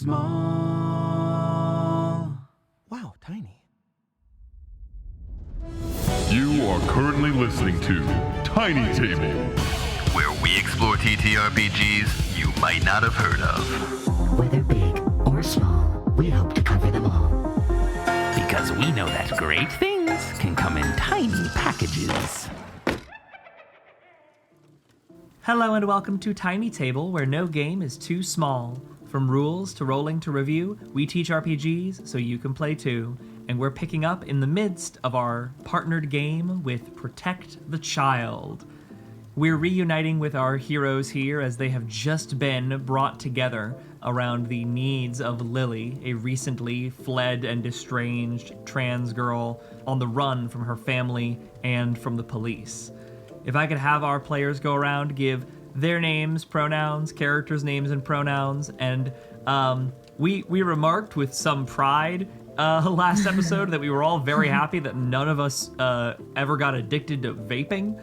small. Wow, tiny. You are currently listening to Tiny Table, where we explore TTRPGs you might not have heard of. Whether big or small, we hope to cover them all. Because we know that great things can come in tiny packages. Hello and welcome to Tiny Table, where no game is too small. From rules to rolling to review, we teach RPGs so you can play too. And we're picking up in the midst of our partnered game with Protect the Child. We're reuniting with our heroes here as they have just been brought together around the needs of Lily, a recently fled and estranged trans girl on the run from her family and from the police. If I could have our players go around, give their names, pronouns, characters' names and pronouns, and we remarked with some pride last episode that we were all very happy that none of us ever got addicted to vaping.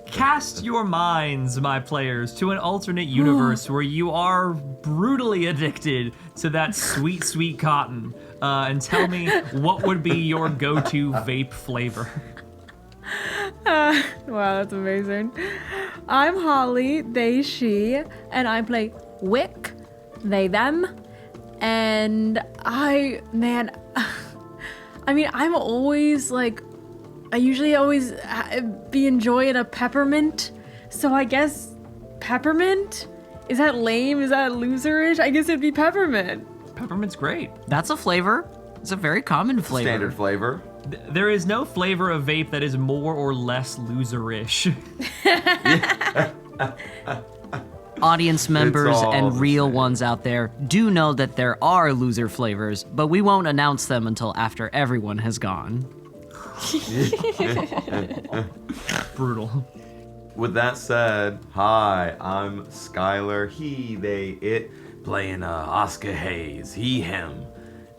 Cast your minds, my players, to an alternate universe where you are brutally addicted to that sweet, sweet cotton, and tell me what would be your go-to vape flavor. Wow, that's amazing. I'm Holly, they, she, and I play Wick, they, them, and I'm always like, I usually always be enjoying a peppermint, so I guess peppermint? Is that lame? Is that loserish? I guess it'd be peppermint. Peppermint's great. That's a flavor. It's a very common flavor. Standard flavor. There is no flavor of vape that is more or less loserish. Audience members all and the real same. ones out there do know that there are loser flavors, but we won't announce them until after everyone has gone. Brutal. With that said, hi, I'm Skylar, he, they, it, playing Oscar Hayes, he, him.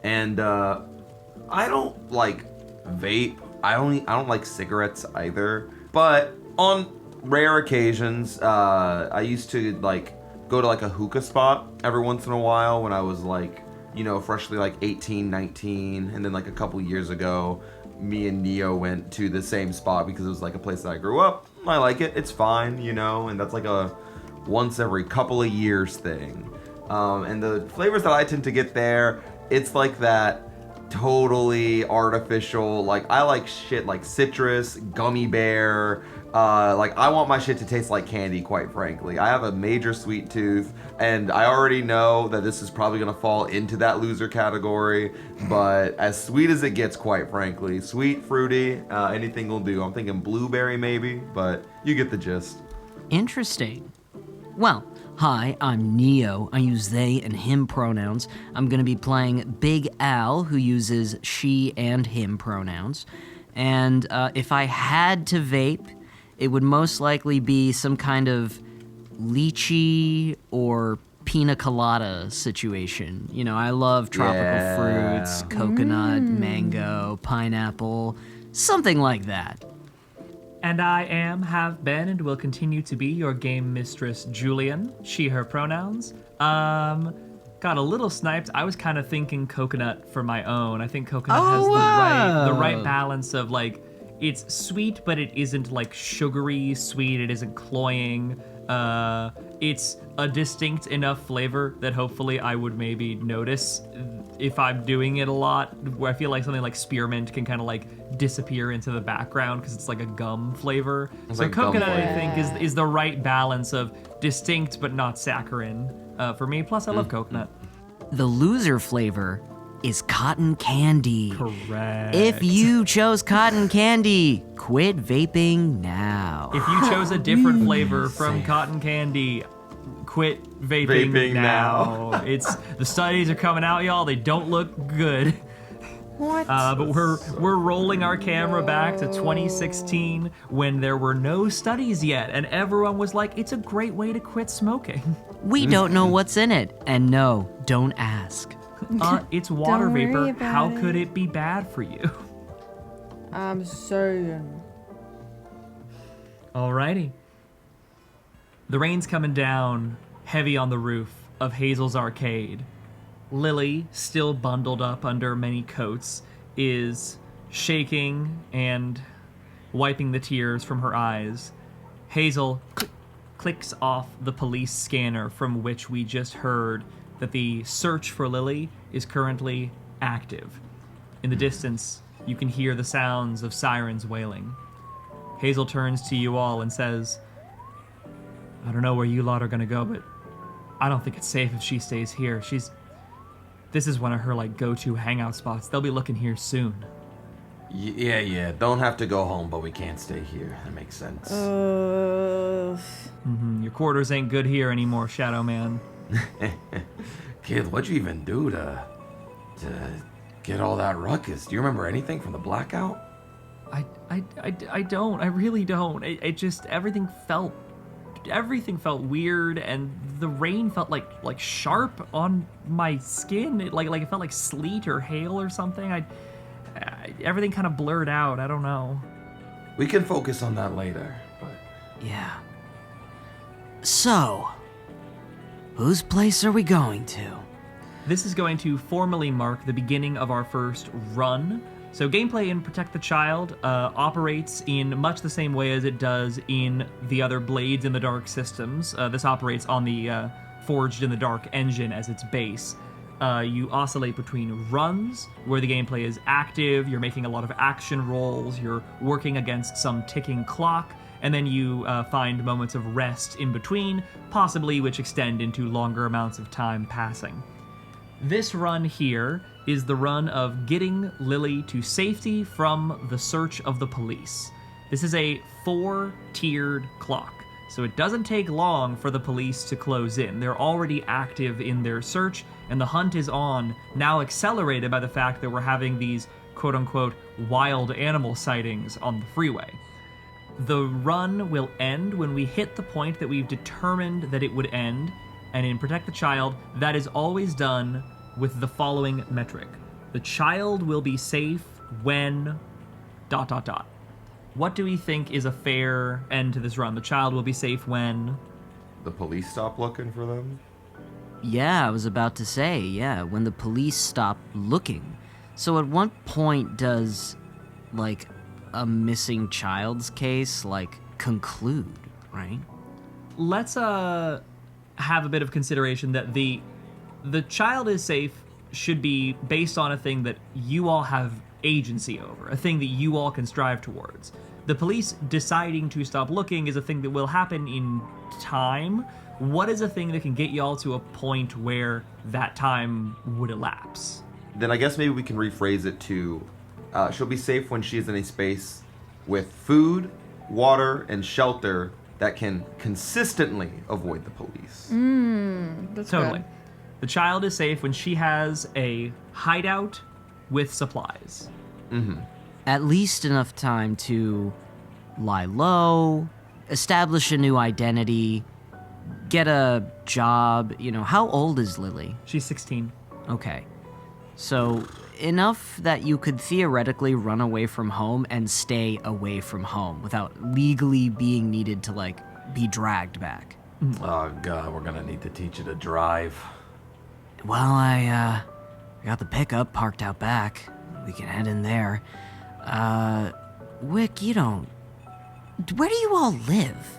And I don't like vape. I don't like cigarettes either. But on rare occasions, I used to like go to like a hookah spot every once in a while when I was like, you know, freshly like 18, 19, and then like a couple years ago, me and Neo went to the same spot because it was like a place that I grew up. I like it. It's fine, you know, and that's like a once every couple of years thing. And the flavors that I tend to get there, it's like that totally artificial, like I like shit like citrus, gummy bear, like I want my shit to taste like candy, quite frankly. I have a major sweet tooth, and I already know that this is probably gonna fall into that loser category, but as sweet as it gets, quite frankly. Sweet, fruity, anything will do. I'm thinking blueberry maybe, but you get the gist. Interesting. Well, hi, I'm Neo. I use they and him pronouns. I'm going to be playing Big Al, who uses she and him pronouns. And if I had to vape, it would most likely be some kind of lychee or pina colada situation. You know, I love tropical fruits, coconut, mango, pineapple, something like that. And I have been, and will continue to be your game mistress, Julian. She, her pronouns. Got a little sniped. I was kind of thinking coconut for my own. I think coconut has the right balance of like, it's sweet, but it isn't like sugary sweet. It isn't cloying. It's a distinct enough flavor that hopefully I would maybe notice if I'm doing it a lot, where I feel like something like spearmint can kind of like disappear into the background because it's like a gum flavor. So like gum coconut, I flavor. think, is the right balance of distinct but not saccharine for me. Plus, I love coconut. The loser flavor is cotton candy. Correct. If you chose cotton candy, quit vaping now. If you chose a different flavor from cotton candy, quit vaping now. It's the studies are coming out, y'all. They don't look good. What? But we're rolling our camera back to 2016 when there were no studies yet, and everyone was like, "It's a great way to quit smoking." We don't know what's in it, and no, don't ask. It's water Don't worry vapor. about How it. could it be bad for you? I'm certain. Alrighty. The rain's coming down heavy on the roof of Hazel's Arcade. Lily, still bundled up under many coats, is shaking and wiping the tears from her eyes. Hazel clicks off the police scanner from which we just heard that the search for Lily is currently active. In the distance, you can hear the sounds of sirens wailing. Hazel turns to you all and says, I don't know where you lot are gonna go, but I don't think it's safe if she stays here. This is one of her, go-to hangout spots. They'll be looking here soon. Yeah. Don't have to go home, but we can't stay here. That makes sense. Your quarters ain't good here anymore, Shadow Man. Kid, what'd you even do to get all that ruckus? Do you remember anything from the blackout? I don't. I really don't. It just everything felt weird, and the rain felt like sharp on my skin. It felt like sleet or hail or something. Everything kind of blurred out. I don't know. We can focus on that later, but... Yeah. So, whose place are we going to? This is going to formally mark the beginning of our first run. So gameplay in Protect the Child operates in much the same way as it does in the other Blades in the Dark systems. This operates on the Forged in the Dark engine as its base. You oscillate between runs, where the gameplay is active, you're making a lot of action rolls, you're working against some ticking clock, and then you find moments of rest in between, possibly which extend into longer amounts of time passing. This run here is the run of getting Lily to safety from the search of the police. This is a 4-tiered clock, so it doesn't take long for the police to close in. They're already active in their search, and the hunt is on, now accelerated by the fact that we're having these quote-unquote wild animal sightings on the freeway. The run will end when we hit the point that we've determined that it would end, and in Protect the Child, that is always done with the following metric. The child will be safe when... ... What do we think is a fair end to this run? The child will be safe when... The police stop looking for them? Yeah, I was about to say, when the police stop looking. So at what point does, a missing child's case, conclude, right? Let's, have a bit of consideration that the child is safe should be based on a thing that you all have agency over, a thing that you all can strive towards. The police deciding to stop looking is a thing that will happen in time. What is a thing that can get y'all to a point where that time would elapse? Then I guess maybe we can rephrase it to, she'll be safe when she's in a space with food, water, and shelter that can consistently avoid the police. That's Totally. good. The child is safe when she has a hideout with supplies. At least enough time to lie low, establish a new identity, get a job. How old is Lily? She's 16. Okay. So, enough that you could theoretically run away from home and stay away from home without legally being needed to, be dragged back. Oh, God, we're gonna need to teach you to drive. Well, I got the pickup parked out back. We can head in there. Wick, where do you all live?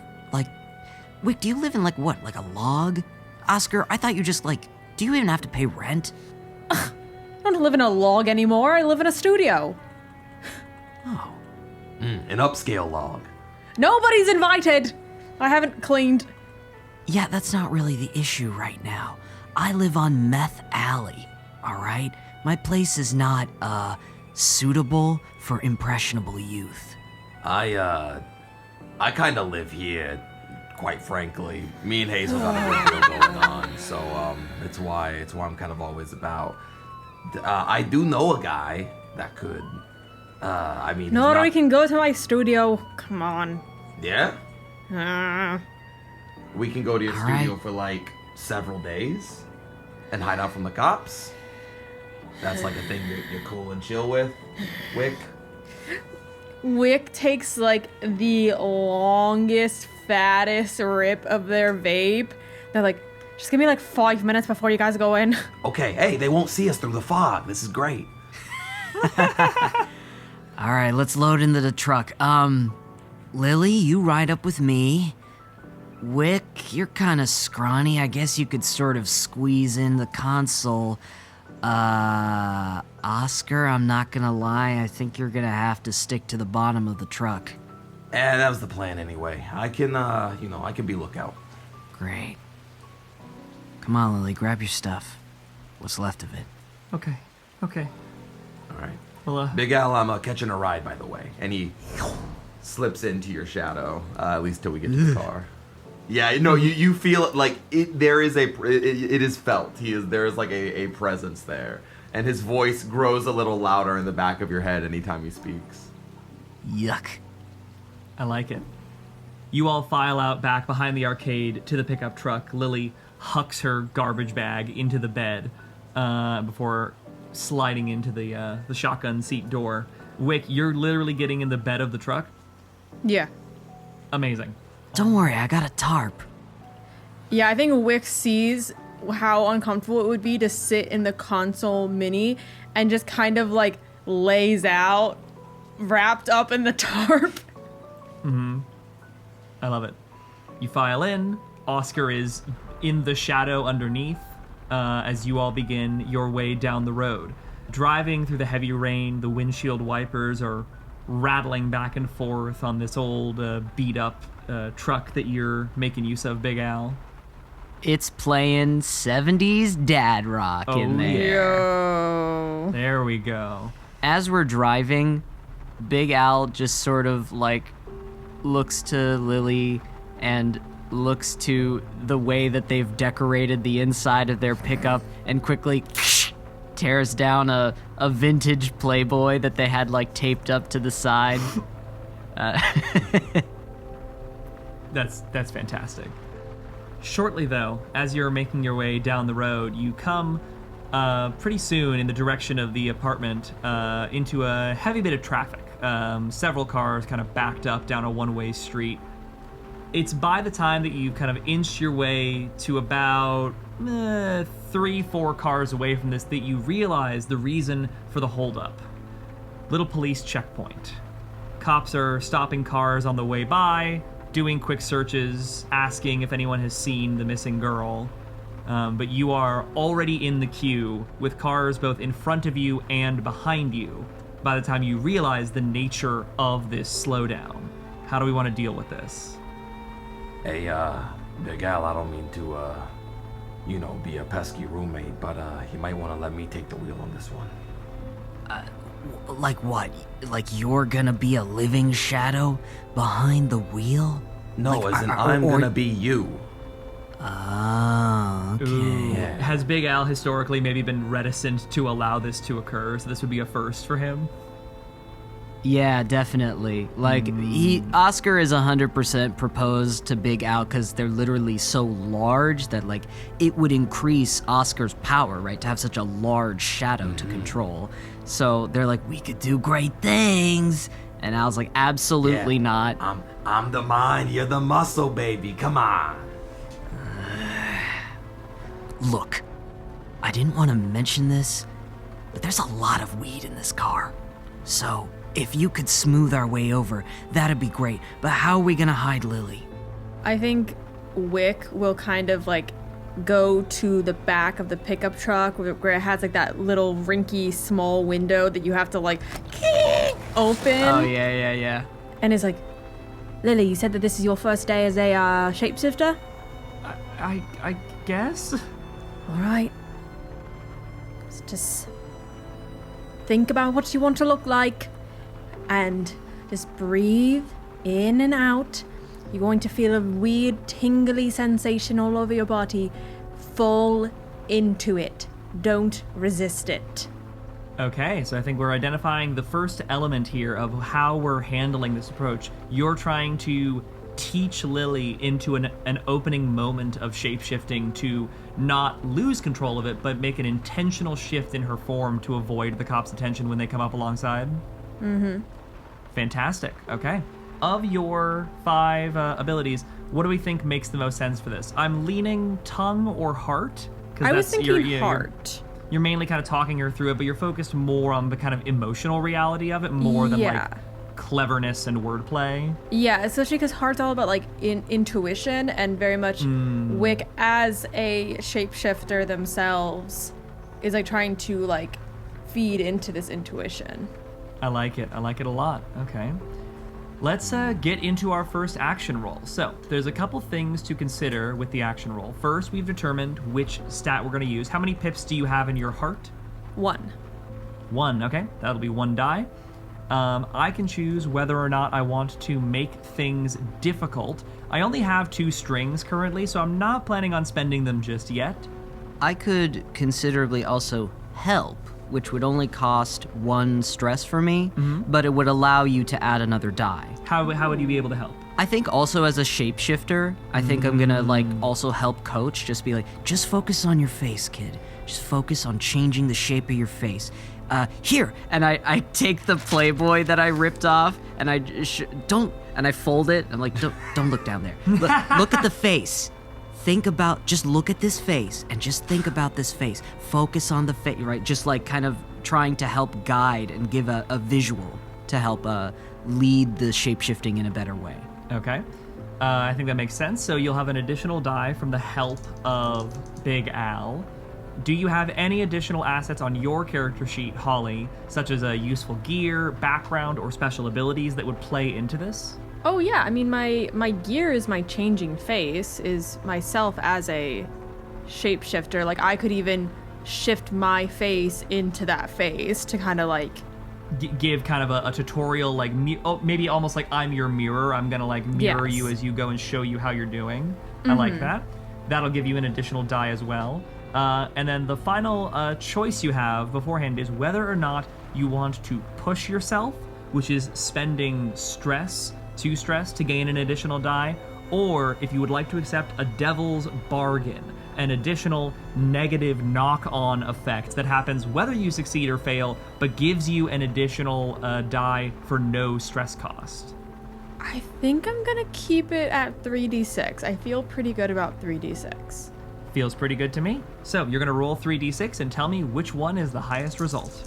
Wick, do you live in, what, a log? Oscar, I thought you just, do you even have to pay rent? I don't live in a log anymore. I live in a studio. Oh. An upscale log. Nobody's invited. I haven't cleaned. Yeah, that's not really the issue right now. I live on Meth Alley, alright? My place is not, suitable for impressionable youth. I kind of live here, quite frankly. Me and Hazel got a good deal going on, so it's why I'm kind of always about. I do know a guy that could. He's No, not... we can go to my studio. Come on. Yeah, we can go to your All studio right. for several days, and hide out from the cops. That's a thing you're cool and chill with, Wick. Wick takes the longest, fattest rip of their vape. They're like, Just give me like 5 minutes before you guys go in. Okay, hey, they won't see us through the fog. This is great. All right, let's load into the truck. Lily, you ride up with me. Wick, you're kind of scrawny. I guess you could sort of squeeze in the console. Oscar, I'm not gonna lie. I think you're gonna have to stick to the bottom of the truck. That was the plan anyway. I can, I can be lookout. Great. Come on, Lily, grab your stuff. What's left of it. Okay. All right. Well, Big Al, I'm catching a ride, by the way. And he slips into your shadow, at least till we get to the car. Yeah, no, you feel it, like there is it is felt. There is like a presence there. And his voice grows a little louder in the back of your head anytime he speaks. Yuck. I like it. You all file out back behind the arcade to the pickup truck. Lily hucks her garbage bag into the bed before sliding into the shotgun seat door. Wick, you're literally getting in the bed of the truck? Yeah. Amazing. Don't worry, I got a tarp. Yeah, I think Wick sees how uncomfortable it would be to sit in the console mini and just kind of like lays out, wrapped up in the tarp. I love it. You file in. Oscar is in the shadow underneath as you all begin your way down the road. Driving through the heavy rain, the windshield wipers are rattling back and forth on this old beat-up truck that you're making use of, Big Al. It's playing 70s dad rock in there. Yo. There we go. As we're driving, Big Al just sort of like looks to Lily and looks to the way that they've decorated the inside of their pickup and quickly tears down a vintage Playboy that they had like taped up to the side. That's fantastic. Shortly, though, as you're making your way down the road, you come pretty soon in the direction of the apartment into a heavy bit of traffic. Several cars kind of backed up down a one-way street. It's by the time that you kind of inch your way to about 3-4 cars away from this that you realize the reason for the holdup. Little police checkpoint. Cops are stopping cars on the way by, doing quick searches, asking if anyone has seen the missing girl. But you are already in the queue with cars both in front of you and behind you by the time you realize the nature of this slowdown. How do we want to deal with this? Hey, Big Al, I don't mean to, be a pesky roommate, but you might want to let me take the wheel on this one. Like what? Like you're gonna be a living shadow behind the wheel? No, Like, as in I'm gonna be you. Oh, okay. Ooh. Yeah. Has Big Al historically maybe been reticent to allow this to occur, so this would be a first for him? Yeah, definitely. Like, Oscar is 100% proposed to Big Al because they're literally so large that, like, it would increase Oscar's power, right? To have such a large shadow to control. So they're like, we could do great things. And Al's like, absolutely not. I'm the mind, you're the muscle, baby. Come on. Look, I didn't want to mention this, but there's a lot of weed in this car. So if you could smooth our way over, that'd be great. But how are we gonna hide Lily? I think Wick will kind of like go to the back of the pickup truck where it has like that little rinky small window that you have to like open. Oh, yeah. And it's like, Lily, you said that this is your first day as a shapeshifter? I guess? All right. So just think about what you want to look like and just breathe in and out. You're going to feel a weird tingly sensation all over your body. Fall into it. Don't resist it. Okay, so I think we're identifying the first element here of how we're handling this approach. You're trying to teach Lily into an opening moment of shapeshifting to not lose control of it, but make an intentional shift in her form to avoid the cops' attention when they come up alongside? Mm-hmm. Fantastic. Okay. Of your 5 abilities, What do we think makes the most sense for this? I'm leaning tongue or heart. I was thinking heart. You're mainly kind of talking her through it, but you're focused more on the kind of emotional reality of it more than like cleverness and wordplay. Yeah, especially because heart's all about like intuition and very much Wick as a shapeshifter themselves is like trying to like feed into this intuition. I like it. I like it a lot. Okay. Let's get into our first action roll. So there's a couple things to consider with the action roll. First, we've determined which stat we're going to use. How many pips do you have in your heart? 1. 1, okay. That'll be 1 die. I can choose whether or not I want to make things difficult. I only have 2 strings currently, so I'm not planning on spending them just yet. I could considerably also help, which would only cost 1 stress for me, but it would allow you to add another die. How would you be able to help? I think also as a shapeshifter, I think I'm gonna like also help coach, just be like, just focus on your face, kid. Just focus on changing the shape of your face. Here, and I take the Playboy that I ripped off, and I fold it. I'm like, don't look down there. Look at the face. Just look at this face, and just think about this face. Focus on the face, right? Just like kind of trying to help guide and give a visual to help lead the shapeshifting in a better way. Okay. I think that makes sense. So you'll have an additional die from the help of Big Al. Do you have any additional assets on your character sheet, Holly, such as a useful gear, background, or special abilities that would play into this? Oh yeah, I mean my gear is my changing face, is myself as a shapeshifter. Like I could even shift my face into that face to kind of like give kind of a tutorial, like maybe almost like I'm your mirror. I'm gonna like mirror you as you go and show you how you're doing. I like that. That'll give you an additional die as well. And then the final choice you have beforehand is whether or not you want to push yourself, which is spending stress to gain an additional die, or if you would like to accept a devil's bargain, an additional negative knock-on effect that happens whether you succeed or fail, but gives you an additional die for no stress cost. I think I'm gonna keep it at 3d6. I feel pretty good about 3d6. Feels pretty good to me. So you're gonna roll 3d6 and tell me which one is the highest result.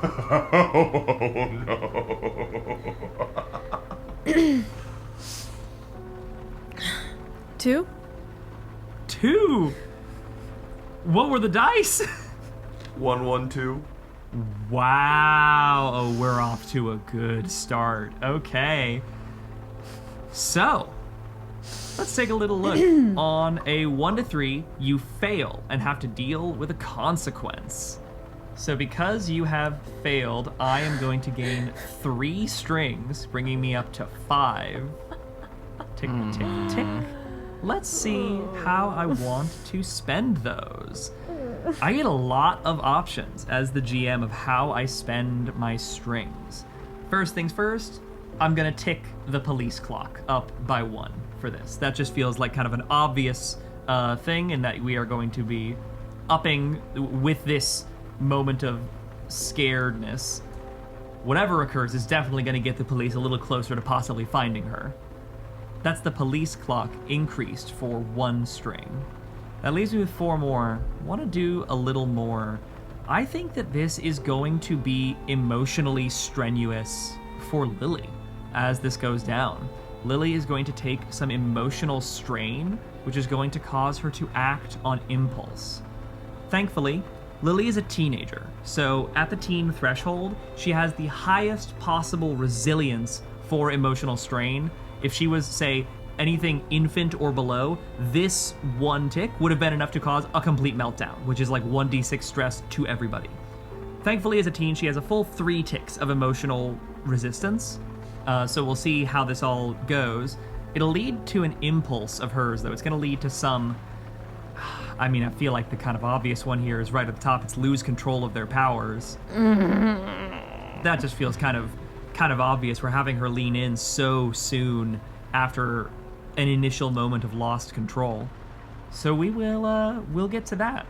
Oh no. 2? 2? What were the dice? 1, 1, 2. Wow. Oh, we're off to a good start. Okay. So, let's take a little look. On a 1 to 3, you fail and have to deal with a consequence. So because you have failed, I am going to gain 3 strings, bringing me up to 5. Tick, tick, tick. Let's see how I want to spend those. I get a lot of options as the GM of how I spend my strings. First things first, I'm gonna tick the police clock up by 1 for this. That just feels like kind of an obvious thing in that we are going to be upping with this moment of scaredness. Whatever occurs is definitely going to get the police a little closer to possibly finding her. That's the police clock increased for 1 string. That leaves me with 4 more. I want to do a little more. I think that this is going to be emotionally strenuous for Lily as this goes down. Lily is going to take some emotional strain, which is going to cause her to act on impulse. Thankfully, Lily is a teenager, so at the teen threshold, she has the highest possible resilience for emotional strain. If she was, say, anything infant or below, this 1 tick would have been enough to cause a complete meltdown, which is like 1d6 stress to everybody. Thankfully, as a teen, she has a full 3 ticks of emotional resistance, so we'll see how this all goes. It'll lead to an impulse of hers, though. It's going to lead to some... I mean, I feel like the kind of obvious one here is right at the top. It's lose control of their powers. That just feels kind of obvious. We're having her lean in so soon after an initial moment of lost control. So we'll get to that.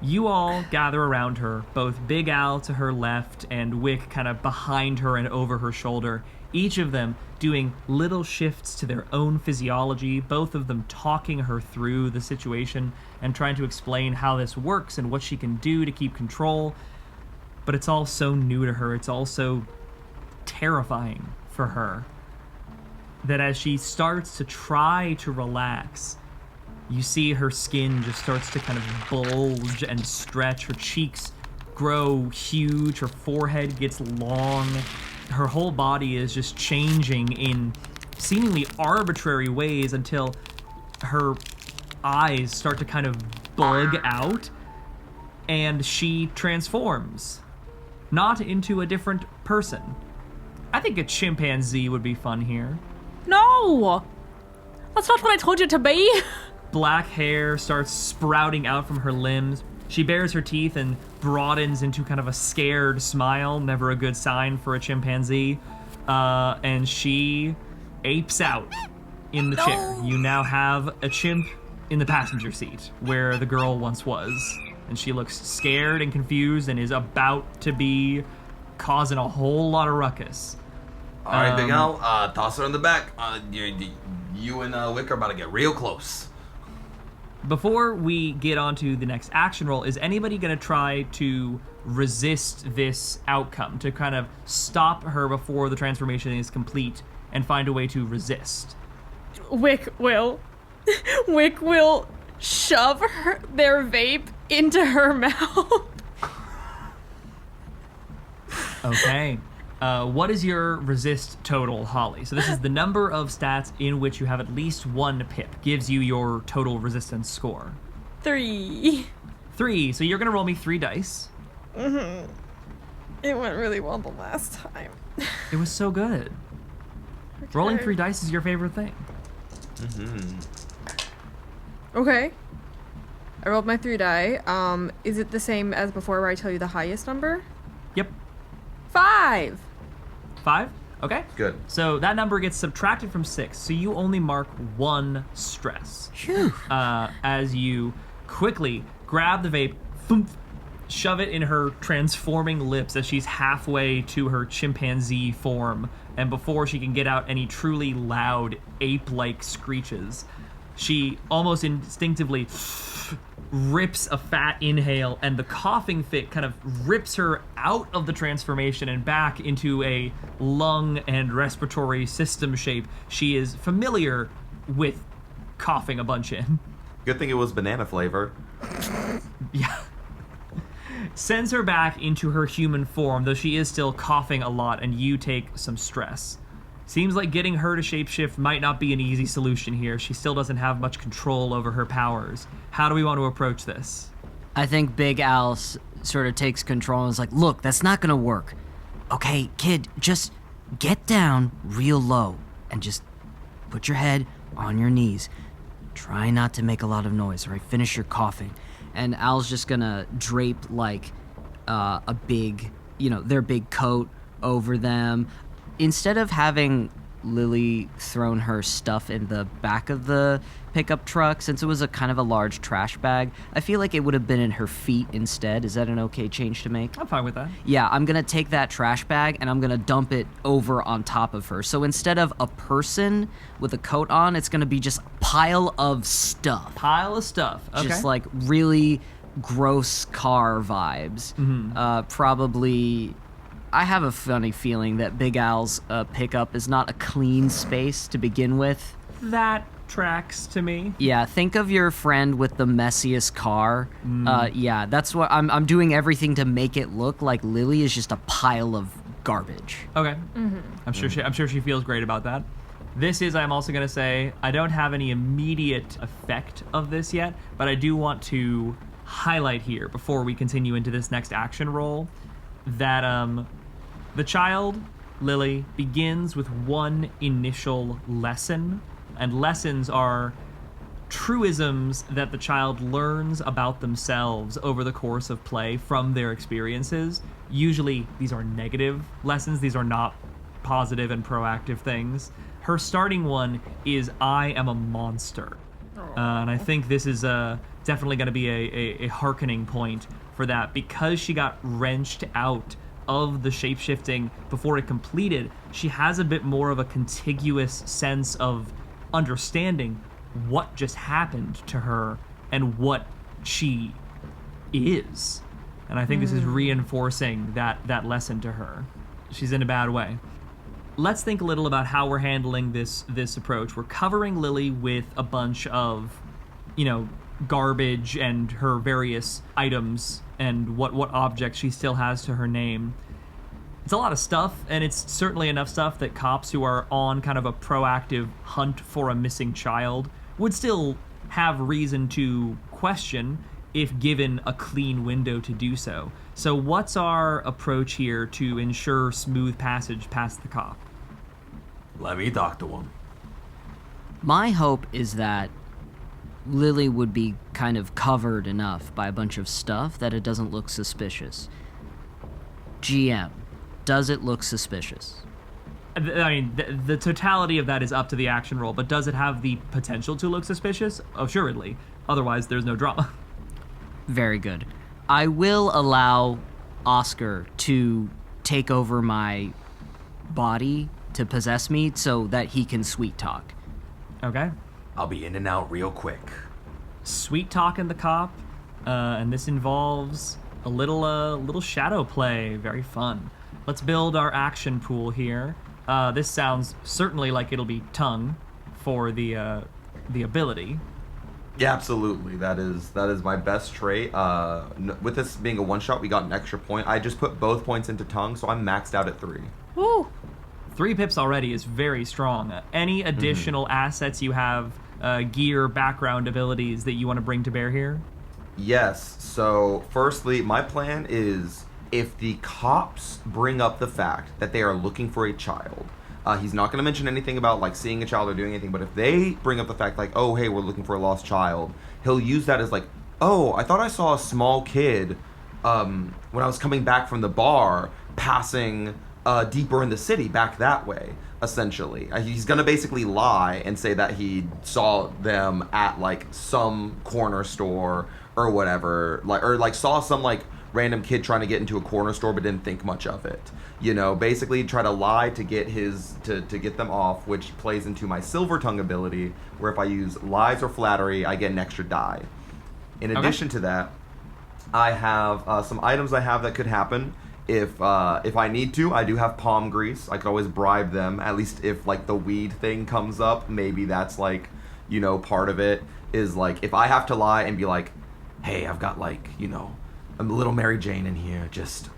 You all gather around her, both Big Al to her left and Wick kind of behind her and over her shoulder, each of them doing little shifts to their own physiology, both of them talking her through the situation and trying to explain how this works and what she can do to keep control. But it's all so new to her. It's all so terrifying for her that as she starts to try to relax, you see her skin just starts to kind of bulge and stretch. Her cheeks grow huge. Her forehead gets long. Her whole body is just changing in seemingly arbitrary ways until her eyes start to kind of bug out and she transforms. Not into a different person. I think a chimpanzee would be fun here. No! That's not what I told you to be. Black hair starts sprouting out from her limbs. She bares her teeth and broadens into kind of a scared smile, never a good sign for a chimpanzee. And she apes out in the chair. You now have a chimp in the passenger seat, where the girl once was. And she looks scared and confused and is about to be causing a whole lot of ruckus. All right, Big Al, toss her in the back. You and Wick are about to get real close. Before we get on to the next action roll, is anybody going to try to resist this outcome, to kind of stop her before the transformation is complete and find a way to resist? Wick will shove their vape into her mouth. Okay. What is your resist total, Holly? So this is the number of stats in which you have at least one pip. Gives you your total resistance score. 3. 3. So you're going to roll me 3 dice. It went really well the last time. It was so good. Okay. Rolling 3 dice is your favorite thing. Okay. I rolled my 3 die. Is it the same as before where I tell you the highest number? Yep. 5. 5? Okay. Good. So that number gets subtracted from 6, so you only mark 1 stress. As you quickly grab the vape, thump, shove it in her transforming lips as she's halfway to her chimpanzee form, and before she can get out any truly loud ape-like screeches, she almost instinctively rips a fat inhale, and the coughing fit kind of rips her out of the transformation and back into a lung and respiratory system shape she is familiar with coughing a bunch in. Good thing it was banana flavor. Yeah. Sends her back into her human form, though she is still coughing a lot, and you take some stress. Seems like getting her to shapeshift might not be an easy solution here. She still doesn't have much control over her powers. How do we want to approach this? I think Big Al sort of takes control and is like, look, that's not gonna work. Okay, kid, just get down real low and just put your head on your knees. Try not to make a lot of noise, all right? Finish your coughing. And Al's just gonna drape like a big, their big coat over them. Instead of having Lily thrown her stuff in the back of the pickup truck, since it was a kind of a large trash bag, I feel like it would have been in her feet instead. Is that an okay change to make? I'm fine with that. Yeah, I'm gonna take that trash bag and I'm gonna dump it over on top of her. So instead of a person with a coat on, it's gonna be just a pile of stuff. Pile of stuff. Okay. Just like really gross car vibes. Probably... I have a funny feeling that Big Al's pickup is not a clean space to begin with. That tracks to me. Yeah, think of your friend with the messiest car. Yeah, that's what I'm doing everything to make it look like Lily is just a pile of garbage. Okay. I'm sure she feels great about that. This is, I'm also going to say, I don't have any immediate effect of this yet, but I do want to highlight here before we continue into this next action roll that the child, Lily, begins with one initial lesson, and lessons are truisms that the child learns about themselves over the course of play from their experiences. Usually these are negative lessons, these are not positive and proactive things. Her starting one is, I am a monster. And I think this is definitely going to be a hearkening point for that, because she got wrenched out of the shapeshifting before it completed, she has a bit more of a contiguous sense of understanding what just happened to her and what she is. And I think this is reinforcing that lesson to her. She's in a bad way. Let's think a little about how we're handling this approach. We're covering Lily with a bunch of, garbage and her various items and what objects she still has to her name. It's a lot of stuff, and it's certainly enough stuff that cops who are on kind of a proactive hunt for a missing child would still have reason to question if given a clean window to do so. So what's our approach here to ensure smooth passage past the cop? Let me talk to him. My hope is that Lily would be kind of covered enough by a bunch of stuff that it doesn't look suspicious. GM, does it look suspicious? I mean, the totality of that is up to the action roll, but does it have the potential to look suspicious? Assuredly. Otherwise, there's no drama. Very good. I will allow Oscar to take over my body to possess me so that he can sweet talk. Okay. I'll be in and out real quick. Sweet talking the cop, and this involves a little shadow play. Very fun. Let's build our action pool here. This sounds certainly like it'll be tongue for the ability. Yeah, absolutely. That is my best trait. With this being a one-shot, we got an extra point. I just put both points into tongue, so I'm maxed out at 3. Woo! 3 pips already is very strong. Any additional assets you have, gear, background abilities that you want to bring to bear here? Yes. So, firstly, my plan is if the cops bring up the fact that they are looking for a child, he's not going to mention anything about like seeing a child or doing anything, but if they bring up the fact like, oh, hey, we're looking for a lost child, he'll use that as like, oh, I thought I saw a small kid when I was coming back from the bar passing deeper in the city back that way, essentially. He's going to basically lie and say that he saw them at like some corner store or whatever, like saw some like random kid trying to get into a corner store but didn't think much of it. Basically try to lie to get to get them off, which plays into my silver tongue ability, where if I use lies or flattery, I get an extra die. In addition to that, I have some items I have that could happen if I need to. I do have palm grease. I could always bribe them, at least if like the weed thing comes up. Maybe that's like, part of it is like if I have to lie and be like, hey, I've got like, a little Mary Jane in here, just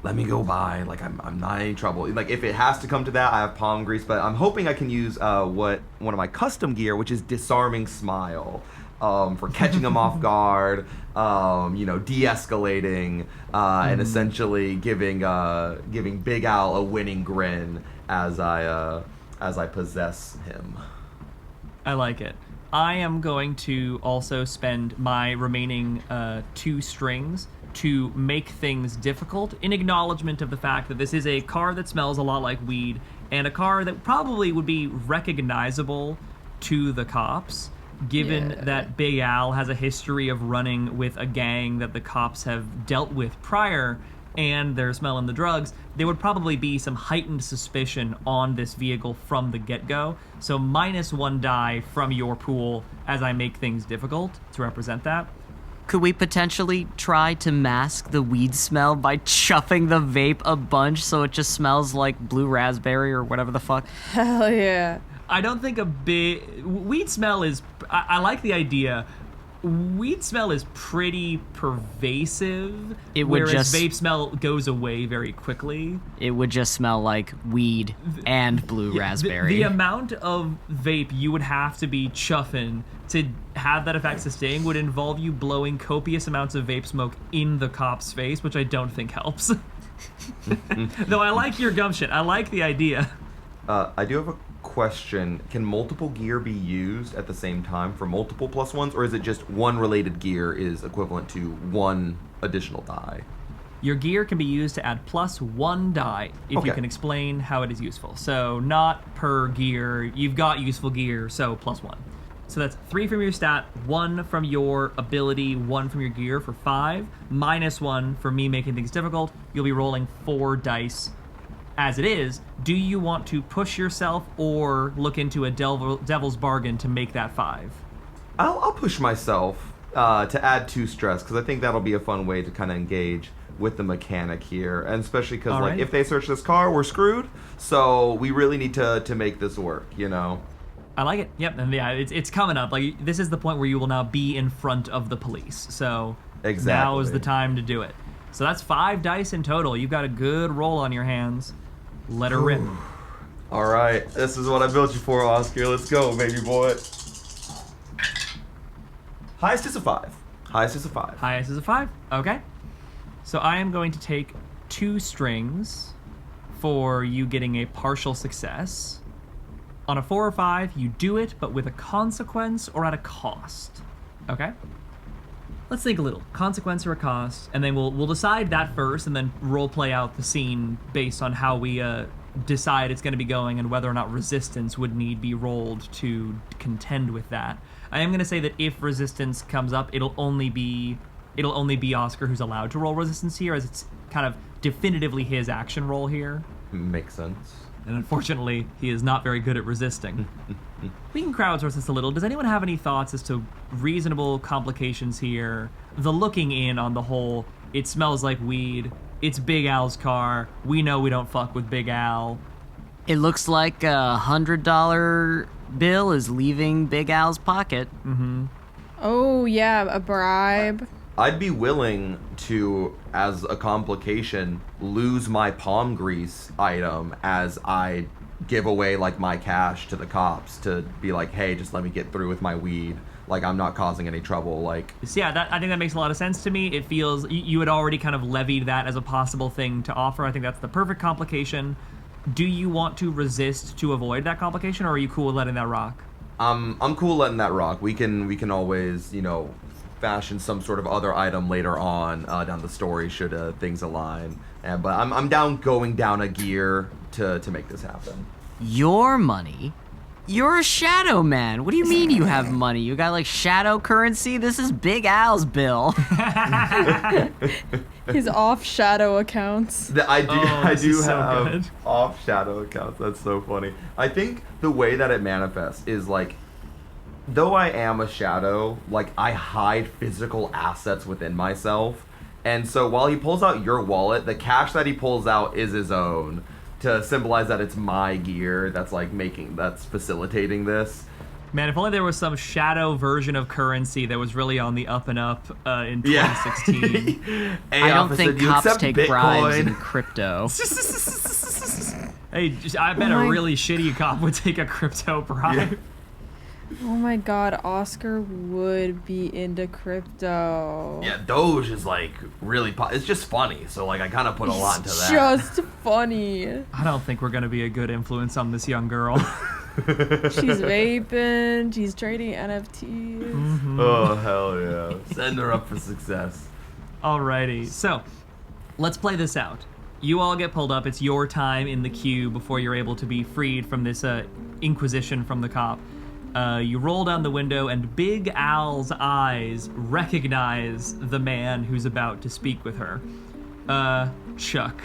let me go by, like I'm not in any trouble. Like if it has to come to that, I have palm grease, but I'm hoping I can use one of my custom gear, which is disarming smile, for catching them off guard, de-escalating, and essentially giving Big Al a winning grin as I possess him. I like it. I am going to also spend my remaining 2 strings to make things difficult in acknowledgement of the fact that this is a car that smells a lot like weed and a car that probably would be recognizable to the cops, given that Big Al has a history of running with a gang that the cops have dealt with prior, and they're smelling the drugs. There would probably be some heightened suspicion on this vehicle from the get-go. So -1 die from your pool as I make things difficult to represent that. Could we potentially try to mask the weed smell by chuffing the vape a bunch so it just smells like blue raspberry or whatever the fuck? Hell yeah. I don't think weed smell is... I like the idea. Weed smell is pretty pervasive, whereas vape smell goes away very quickly. It would just smell like weed and blue raspberry. The amount of vape you would have to be chuffing to have that effect sustain would involve you blowing copious amounts of vape smoke in the cop's face, which I don't think helps. Though I like your gumption. I like the idea. I do have a question. Can multiple gear be used at the same time for multiple +1s, or is it just one related gear is equivalent to 1 additional die? Your gear can be used to add +1 die if you can explain how it is useful. So not per gear. You've got useful gear, so +1. So that's 3 from your stat, 1 from your ability, 1 from your gear for 5, -1 for me making things difficult. You'll be rolling 4 dice. As it is, do you want to push yourself or look into a devil's bargain to make that 5? I'll push myself to add 2 stress, because I think that'll be a fun way to kind of engage with the mechanic here, and especially because like if they search this car, we're screwed. So we really need to make this work, you know. I like it. Yep, and yeah, it's coming up. Like this is the point where you will now be in front of the police. So now is the time to do it. So that's 5 dice in total. You've got a good roll on your hands. Let her rip. All right, this is what I built you for, Oscar. Let's go, baby boy. Highest is a 5. Highest is a 5. Highest is a 5. Okay. So I am going to take 2 strings for you getting a partial success. On a 4 or 5, you do it, but with a consequence or at a cost. Okay? Let's think a little. Consequence or a cost, and then we'll decide that first, and then role play out the scene based on how we decide it's going to be going and whether or not resistance would need be rolled to contend with that. I am going to say that if resistance comes up, it'll only be Oscar who's allowed to roll resistance here, as it's kind of definitively his action roll here. Makes sense. And unfortunately, he is not very good at resisting. We can crowdsource this a little. Does anyone have any thoughts as to reasonable complications here? The looking in on the whole, it smells like weed, it's Big Al's car, we know we don't fuck with Big Al. It looks like a $100 bill is leaving Big Al's pocket. Mm-hmm. Oh, yeah, a bribe. I'd be willing to, as a complication, lose my palm grease item as I give away like my cash to the cops to be like, hey, just let me get through with my weed. Like, I'm not causing any trouble. Like, so yeah, I think that makes a lot of sense to me. It feels you had already kind of levied that as a possible thing to offer. I think that's the perfect complication. Do you want to resist to avoid that complication, or are you cool with letting that rock? I'm cool letting that rock. We can always, you know, fashion some sort of other item later on down the story should things align. But I'm down going down a gear to make this happen. Your money? You're a shadow man. What do you mean you have money? You got like shadow currency? This is Big Al's bill. His off shadow accounts. I do so have good. off shadow accounts. That's so funny. I think the way that it manifests is like, though I am a shadow, like I hide physical assets within myself. And so while he pulls out your wallet, the cash that he pulls out is his own to symbolize that it's my gear that's facilitating this. Man, if only there was some shadow version of currency that was really on the up and up in 2016. Hey, I don't officer, think do you cops accept take Bitcoin? bribes in crypto. Hey, I bet a really shitty cop would take a crypto bribe. Yeah. Oh my god, Oscar would be into crypto. Yeah, Doge is like really it's just funny, so like I kind of put a lot into that. Just funny. I don't think we're gonna be a good influence on this young girl. She's vaping, she's trading NFTs. Mm-hmm. Oh, hell yeah. Send her up for success. Alrighty, so let's play this out. You all get pulled up. It's your time in the queue before you're able to be freed from this inquisition from the cop. You roll down the window, and Big Al's eyes recognize the man who's about to speak with her. Chuck.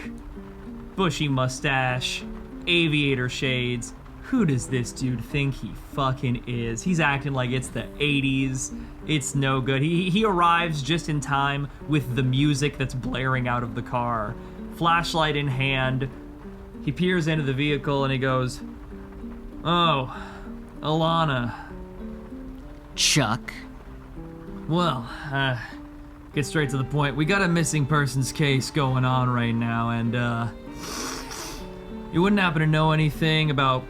Bushy mustache, aviator shades. Who does this dude think he fucking is? He's acting like it's the 80s. It's no good. He arrives just in time with the music that's blaring out of the car. Flashlight in hand. He peers into the vehicle and he goes, "Oh, Alana." Chuck. Well, get straight to the point. We got a missing persons case going on right now, and you wouldn't happen to know anything about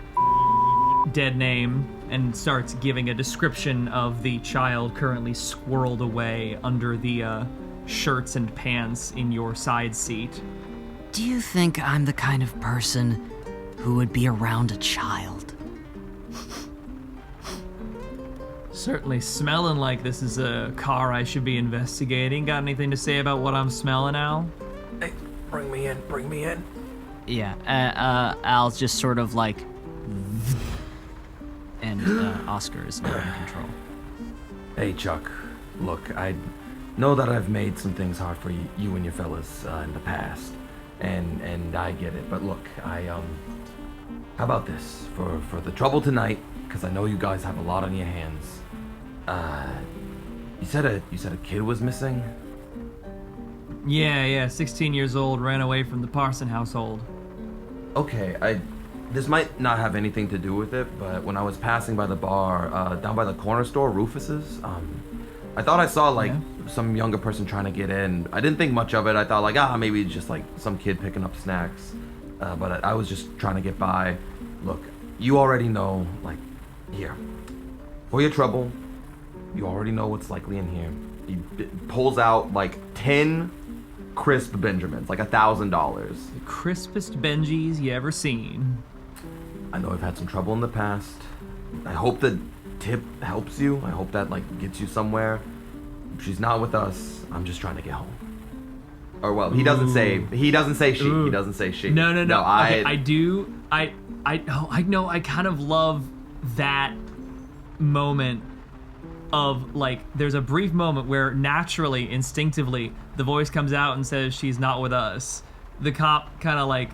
dead name, and starts giving a description of the child currently squirreled away under the shirts and pants in your side seat. Do you think I'm the kind of person who would be around a child? Certainly smelling like this is a car I should be investigating. Got anything to say about what I'm smelling, Al? Hey, bring me in. Yeah, Al's just sort of like... and Oscar is now in control. Hey, Chuck. Look, I know that I've made some things hard for you and your fellas in the past, and I get it. But look, how about this for the trouble tonight? Because I know you guys have a lot on your hands. You said a kid was missing? Yeah, 16 years old, ran away from the Parson household. Okay, this might not have anything to do with it, but when I was passing by the bar down by the corner store, Rufus's, I thought I saw some younger person trying to get in. I didn't think much of it. I thought maybe just like some kid picking up snacks. But I was just trying to get by. Look, you already know, here. For your trouble, you already know what's likely in here. He pulls out 10 crisp Benjamins, $1,000. The crispest Benjis you ever seen. I know I've had some trouble in the past. I hope the tip helps you. I hope that gets you somewhere. If she's not with us, I'm just trying to get home. Or well, he doesn't say she. Ooh. He doesn't say she. No. Okay, I know. I kind of love that moment of there's a brief moment where naturally, instinctively, the voice comes out and says she's not with us. The cop kind of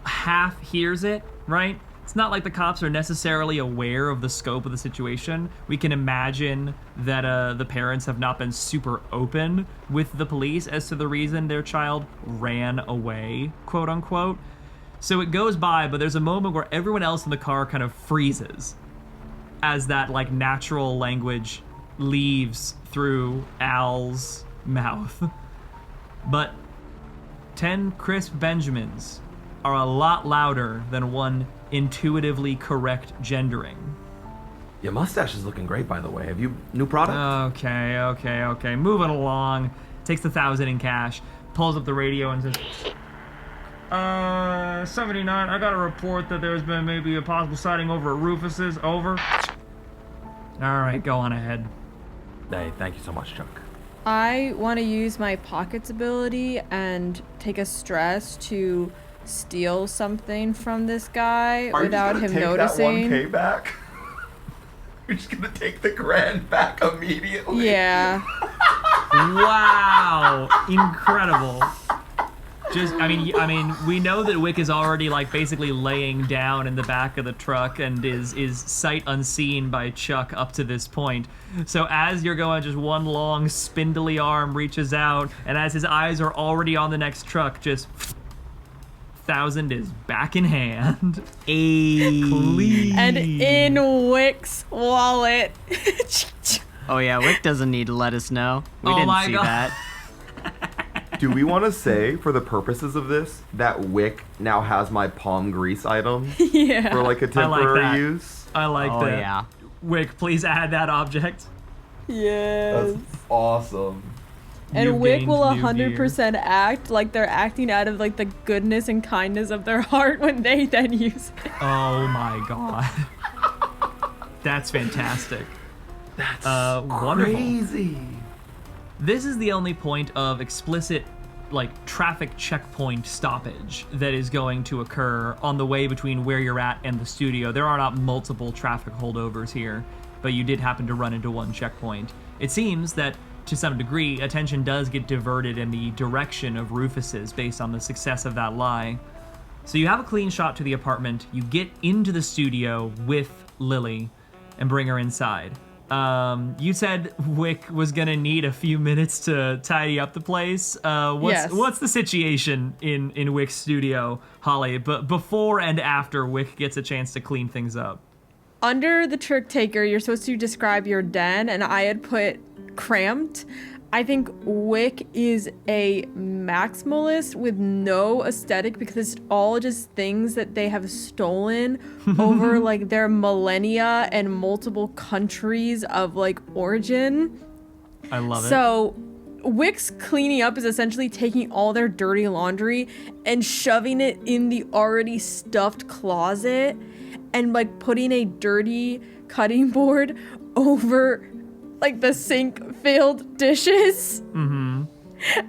half hears it, right? It's not like the cops are necessarily aware of the scope of the situation. We can imagine that the parents have not been super open with the police as to the reason their child ran away, quote unquote. So it goes by, but there's a moment where everyone else in the car kind of freezes as that natural language leaves through Al's mouth. But 10 crisp Benjamins are a lot louder than one intuitively correct gendering. Your mustache is looking great, by the way. Have you new product? Okay. Moving along. Takes the 1,000 in cash. Pulls up the radio and says, 79, I got a report that there's been maybe a possible sighting over at Rufus's. Over. All right, go on ahead. Hey, thank you so much, Chuck. I want to use my pockets ability and take a stress to steal something from this guy without him noticing. That 1K back? You're just gonna take the grand back immediately? Yeah. Wow, incredible. I mean, we know that Wick is already basically laying down in the back of the truck and is sight unseen by Chuck up to this point. So as you're going, just one long spindly arm reaches out, and as his eyes are already on the next truck, just 1,000 is back in hand. Please. And in Wick's wallet. Oh yeah, Wick doesn't need to let us know. We Oh didn't my see God. that. Do we want to say, for the purposes of this, that Wick now has my palm grease item Yeah. for a temporary that. use? I like Oh that. yeah. Wick, please add that object. Yes. That's awesome. And You've Wick gained will new 100% act like they're acting out of the goodness and kindness of their heart when they then use it. Oh my God. That's fantastic. That's wonderful. crazy. This is the only point of explicit traffic checkpoint stoppage that is going to occur on the way between where you're at and the studio. There are not multiple traffic holdovers here, but you did happen to run into one checkpoint. It seems that to some degree, attention does get diverted in the direction of Rufus's based on the success of that lie. So you have a clean shot to the apartment, you get into the studio with Lily and bring her inside. You said Wick was gonna need a few minutes to tidy up the place. Yes. What's the situation in Wick's studio, Holly? But before and after Wick gets a chance to clean things up. Under the trick taker, you're supposed to describe your den, and I had put cramped. I think Wick is a maximalist with no aesthetic because it's all just things that they have stolen over their millennia and multiple countries of origin. I love it. So Wick's cleaning up is essentially taking all their dirty laundry and shoving it in the already stuffed closet and putting a dirty cutting board over the sink filled dishes. Mm-hmm.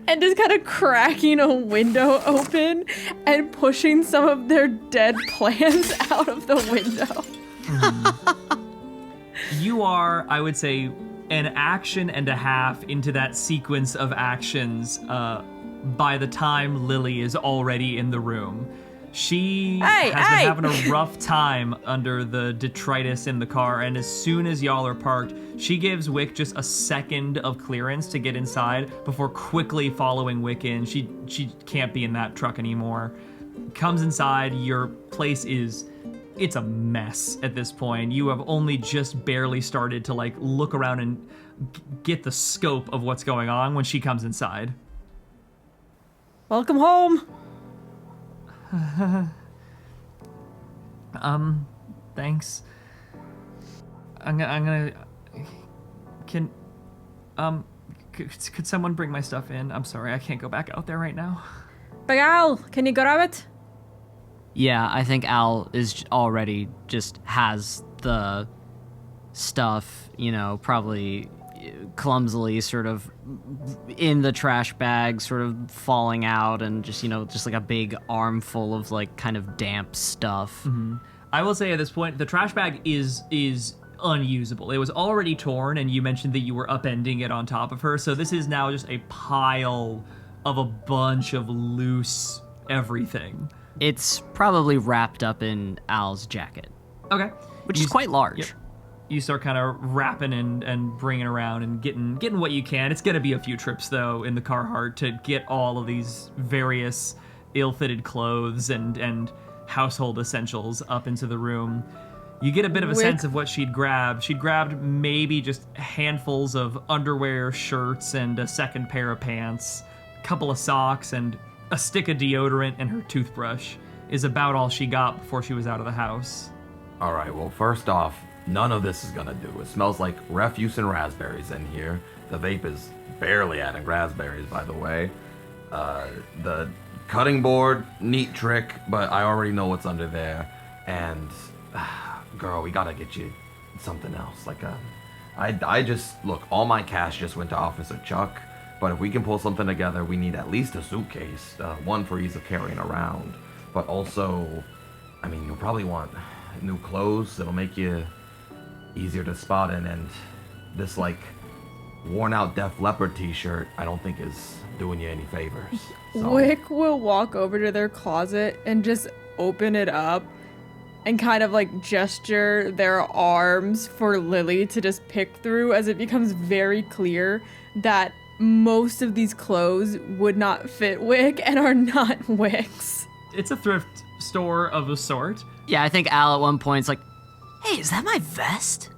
And just kind of cracking a window open and pushing some of their dead plants out of the window. You are, I would say, an action and a half into that sequence of actions by the time Lily is already in the room. She has been having a rough time under the detritus in the car, and as soon as y'all are parked, she gives Wick just a second of clearance to get inside before quickly following Wick in. She can't be in that truck anymore. Comes inside, your place it's a mess at this point. You have only just barely started to like look around and get the scope of what's going on when she comes inside. Welcome home. Thanks. Could someone bring my stuff in? I'm sorry, I can't go back out there right now. Big Al, can you grab it? Yeah, I think Al is already just has the stuff, probably clumsily sort of in the trash bag, sort of falling out, and just like a big armful of like kind of damp stuff. Mm-hmm. I will say at this point, the trash bag is unusable. It was already torn, and you mentioned that you were upending it on top of her, so this is now just a pile of a bunch of loose everything. It's probably wrapped up in Al's jacket. Okay. Which is quite large. Yep. You start kind of wrapping and bringing around and getting what you can. It's going to be a few trips, though, in the Carhartt to get all of these various ill-fitted clothes and household essentials up into the room. You get a bit of a sense of what she'd grabbed. She'd grabbed maybe just handfuls of underwear, shirts, and a second pair of pants, a couple of socks, and a stick of deodorant, and her toothbrush is about all she got before she was out of the house. All right, well, first off, none of this is gonna do. It smells like refuse and raspberries in here. The vape is barely adding raspberries, by the way. The cutting board, neat trick, but I already know what's under there. And, girl, we gotta get you something else. Like, I just, look, all my cash just went to Officer Chuck, but if we can pull something together, we need at least a suitcase, one for ease of carrying around. But also, I mean, you'll probably want new clothes that'll make you easier to spot in, and this like worn out Def Leppard t-shirt I don't think is doing you any favors. So. Wick will walk over to their closet and just open it up and kind of like gesture their arms for Lily to just pick through, as it becomes very clear that most of these clothes would not fit Wick and are not Wick's. It's a thrift store of a sort. Yeah, I think Al at one point's like, hey, is that my vest?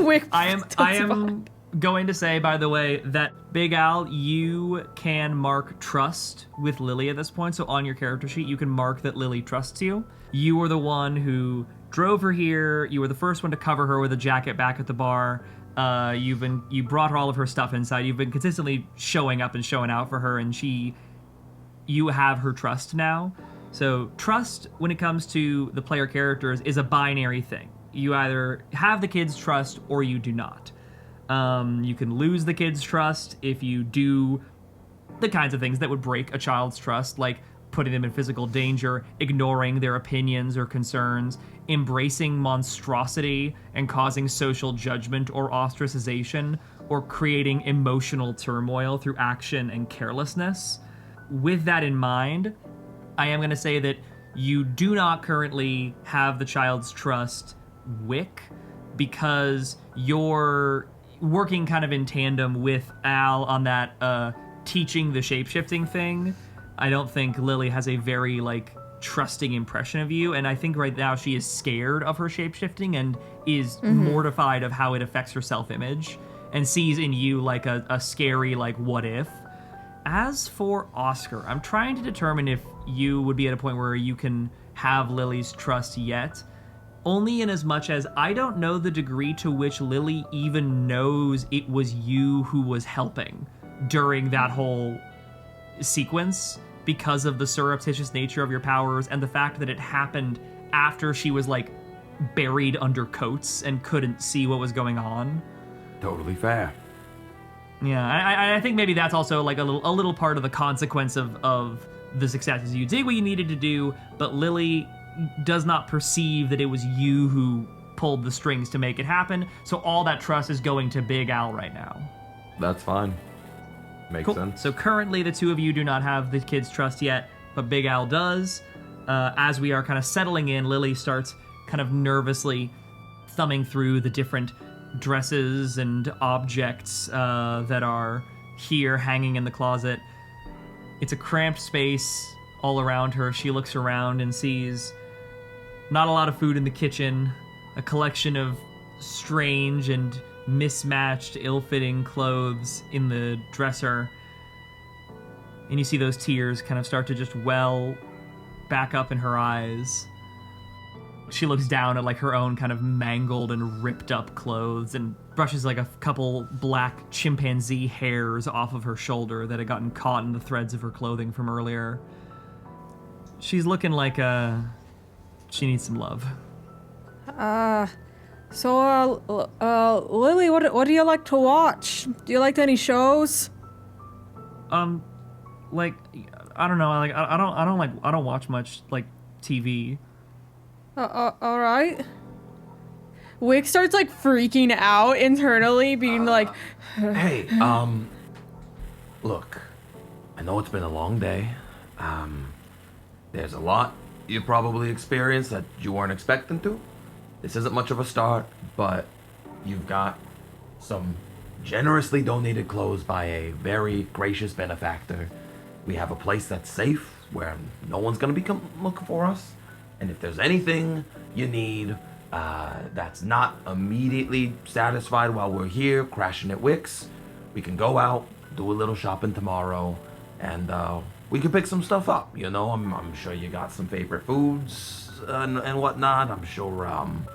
Wick I am going to say, by the way, that Big Al, you can mark trust with Lily at this point. So on your character sheet, you can mark that Lily trusts you. You were the one who drove her here. You were the first one to cover her with a jacket back at the bar. You brought her all of her stuff inside. You've been consistently showing up and showing out for her, and you have her trust now. So trust, when it comes to the player characters, is a binary thing. You either have the kids' trust or you do not. You can lose the kids' trust if you do the kinds of things that would break a child's trust, like putting them in physical danger, ignoring their opinions or concerns, embracing monstrosity and causing social judgment or ostracization, or creating emotional turmoil through action and carelessness. With that in mind, I am going to say that you do not currently have the child's trust, Wick, because you're working kind of in tandem with Al on that teaching the shapeshifting thing. I don't think Lily has a very trusting impression of you, and I think right now she is scared of her shapeshifting and is mortified of how it affects her self-image and sees in you like a scary what if. As for Oscar, I'm trying to determine if you would be at a point where you can have Lily's trust yet, only in as much as I don't know the degree to which Lily even knows it was you who was helping during that whole sequence, because of the surreptitious nature of your powers and the fact that it happened after she was buried under coats and couldn't see what was going on. Totally fair. Yeah, I think maybe that's also a little part of the consequence of the successes. You did what you needed to do, but Lily does not perceive that it was you who pulled the strings to make it happen. So all that trust is going to Big Al right now. That's fine. Makes Cool. sense. So currently the two of you do not have the kid's trust yet, but Big Al does. As we are kind of settling in, Lily starts kind of nervously thumbing through the different dresses and objects that are here hanging in the closet. It's a cramped space all around her. She looks around and sees not a lot of food in the kitchen, a collection of strange and mismatched, ill-fitting clothes in the dresser. And you see those tears kind of start to just well back up in her eyes. She looks down at like her own kind of mangled and ripped up clothes and brushes like a couple black chimpanzee hairs off of her shoulder that had gotten caught in the threads of her clothing from earlier. She's looking like she needs some love. Lily, what do you like to watch? Do you like any shows? Like, I don't know. Like, I don't watch much like TV. All right. Wick starts like freaking out internally, being like, Hey, look, I know it's been a long day. There's a lot you probably experienced that you weren't expecting to. This isn't much of a start, but you've got some generously donated clothes by a very gracious benefactor. We have a place that's safe where no one's gonna be looking for us. And if there's anything you need that's not immediately satisfied while we're here crashing at Wick's, we can go out, do a little shopping tomorrow, and we can pick some stuff up. You know, I'm sure you got some favorite foods and whatnot. I'm sure, I'm